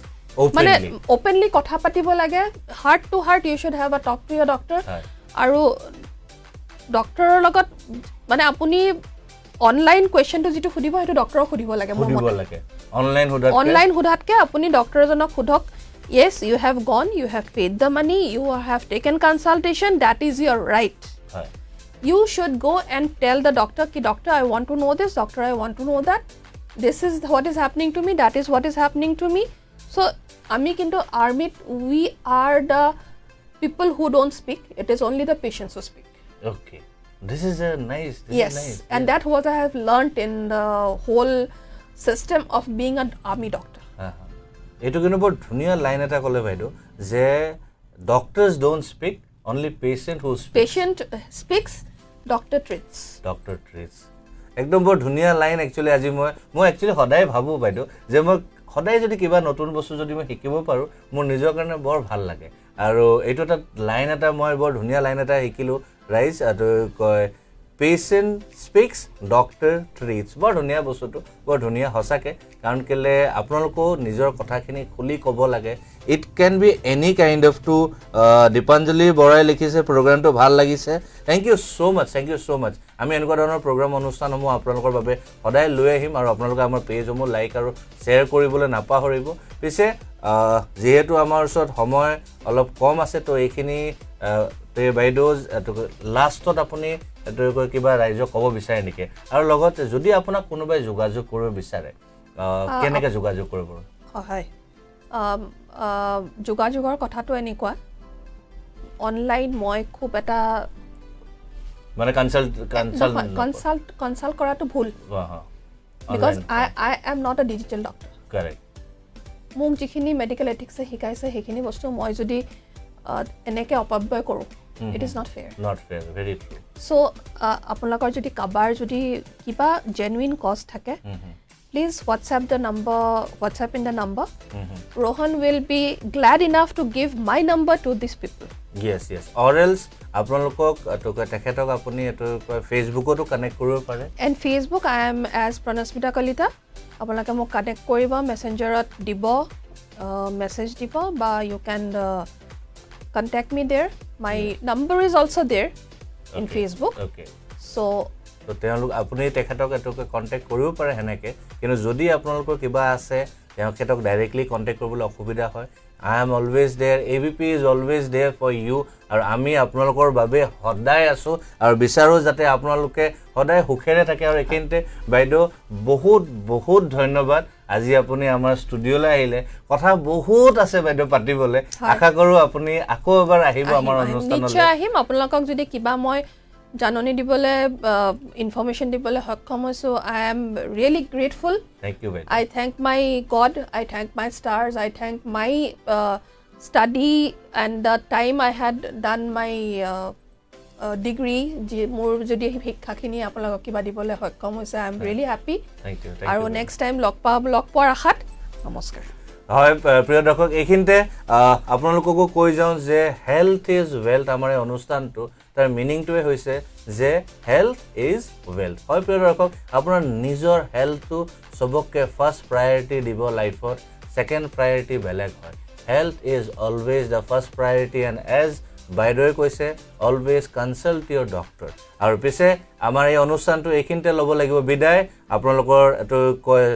openly kotha patibo lage heart to heart you should have a talk to your doctor aru doctor logot mane apuni online question to jitu khudibo hetu doctor khudibo lage online hudhatke apuni doctor jonok khudok yes you have gone you have paid the money you have taken consultation that is your right you should go and tell the doctor ki doctor I want to know this doctor I want to know that this is what is happening to me that is what is happening to me so ami kintu army we are the people who don't speak it is only the patients who speak okay this is a nice yes and that what I have learnt in the whole system of being an army doctor eto kinu bor dhuniya line eta kole baido je doctors don't speak only patient who speaks patient speaks doctor treats একদম বৰ ধুনিয়া line actually আজি মই actually সদায় ভাবো বাইদেউ যে মই সদায় যদি কিবা নতুন বস্তু যদি মই শিকিব পাৰো মোৰ নিজৰ কাৰণে বৰ ভাল লাগে আৰু এইটো এটা লাইন এটা মই বৰ ধুনিয়া লাইন এটা শিকিলো ৰাইজ আৰু কয় patient speaks doctor treats বৰ ধুনিয়া বস্তুটো বৰ ধুনিয়া হসাকে কাৰণ কেলে আপোনালোকো নিজৰ কথাখিনি খুলি ক'ব লাগে it can be any kind of to Dipanjali বৰাই লিখিছে প্ৰগ্ৰামটো ভাল লাগিছে thank you so much আমি এনেকুৱা ধৰণৰ প্ৰগ্ৰাম অনুষ্ঠানসমূহ আপোনালোকৰ বাবে সদায় লৈ আহিম আৰু আপোনালোকে আমাৰ পেজসমূহ লাইক আৰু শ্বেয়াৰ কৰিবলৈ নাপাহৰিব পিছে যেহেতু আমাৰ ওচৰত সময় অলপ কম আছে তো এইখিনি তে বাইদেউ লাষ্টত আপুনি কিবা ৰাইজক ক'ব বিচাৰে নেকি আৰু লগতে যদি আপোনাক কোনোবাই যোগাযোগ কৰিব বিচাৰে কেনেকৈ যোগাযোগ কৰিব হয় যোগাযোগৰ কথাটো এনেকুৱা অনলাইন মই খুব এটা মানে কনসাল্ট কৰাটো ভুল because I am not a digital doctor correct মোক যিখিনি মেডিকেল এথিক্স শিকাইছে সেইখিনি বস্তু মই যদি এনেকে অপব্যয় কৰো it is not fair very true so আপোনালোকৰ যদি কাবাৰ যদি কিবা genuine cause থাকে please WhatsApp in the number Rohan will be glad enough to give my number to these people Yes, yes. Or else আপোনালোকক তেখেতক আপুনি এটো ফেচবুকতো কানেক্ট কৰিব পাৰে and Facebook I am as Pranasmita Kalita আপোনালোকে মোক কানেক্ট কৰিব মেছেঞ্জাৰত দিব মেছেজ দিব বা ইউ কেন কণ্টেক্ট মি দেৰ মাই নম্বৰ ইজ অলছ' দেৰ ইন ফেচবুক অ'কে চ' তো তেওঁলোক আপুনি তেখেতক এটোকে কণ্টেক্ট কৰিব পাৰে সেনেকৈ কিন্তু যদি আপোনালোকৰ কিবা আছে তেখেতক ডাইৰেক্টলি কণ্টেক্ট কৰিবলৈ অসুবিধা হয় I am always there. ABP is always there for you. আৰু আমি আপোনালোকৰ বাবে সদায় আছো আৰু বিচাৰো যাতে আপোনালোকে সদায় সুখেৰে থাকে আৰু একেন্তে বাইদেউ বহুত বহুত ধন্যবাদ আজি আপুনি আমাৰ ষ্টুডিঅ'লৈ আহিলে কথা বহুত আছে বাইদেউ পাতিবলৈ আশা কৰো আপুনি আকৌ এবাৰ আহিব আমাৰ অনুষ্ঠানলৈ নিশ্চয় আহিম আপোনালোকক যদি কিবা মই জাননী দিবলৈ ইনফৰমেশ্যন দিবলৈ সক্ষম হৈছো I am really grateful thank you বাইদেউ I thank my God, I thank my stars, I thank my study and the time I had done my degree. মোৰ যদি শিক্ষাখিনি আপোনালোকক কিবা দিবলৈ সক্ষম হৈছে I am really happy thank you আৰু নেক্সট টাইম লগ পোৱাৰ আশাত নমস্কাৰ হয় প্ৰিয় দৰ্শক এইখিনিতে আপোনালোককো কৈ যাওঁ যে হেল্থ ইজ ৱেল্থ আমাৰ এই অনুষ্ঠানটো তাৰ মিনিংটোৱে হৈছে যে হেল্থ ইজ ৱেল্থ হয় প্ৰিয় দৰ্শক আপোনাৰ নিজৰ হেল্থটো সবকে ফাৰ্ষ্ট প্ৰায়ৰিটি দিব লাইফত সেকেন্ড প্ৰায়ৰিটি বেলেগ হয় health is always the first priority and as বাইদেৱে কৈছে অলৱেজ কনচাল্ট ইয়ৰ ডক্টৰ আৰু পিছে আমাৰ এই অনুষ্ঠানটো এইখিনিতে ল'ব লাগিব বিদায় আপোনালোকৰ এইটো কয়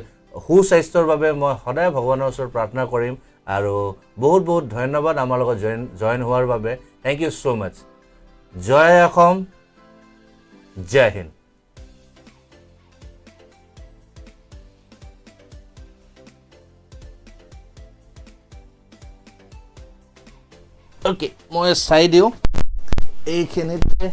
সুস্বাস্থ্যৰ বাবে মই সদায় ভগৱানৰ ওচৰত প্ৰাৰ্থনা কৰিম আৰু বহুত বহুত ধন্যবাদ আমাৰ লগত জয়েন হোৱাৰ বাবে thank you so mass Jay Assam Jay Hind okay মই চাই দিওঁ এইখিনিতে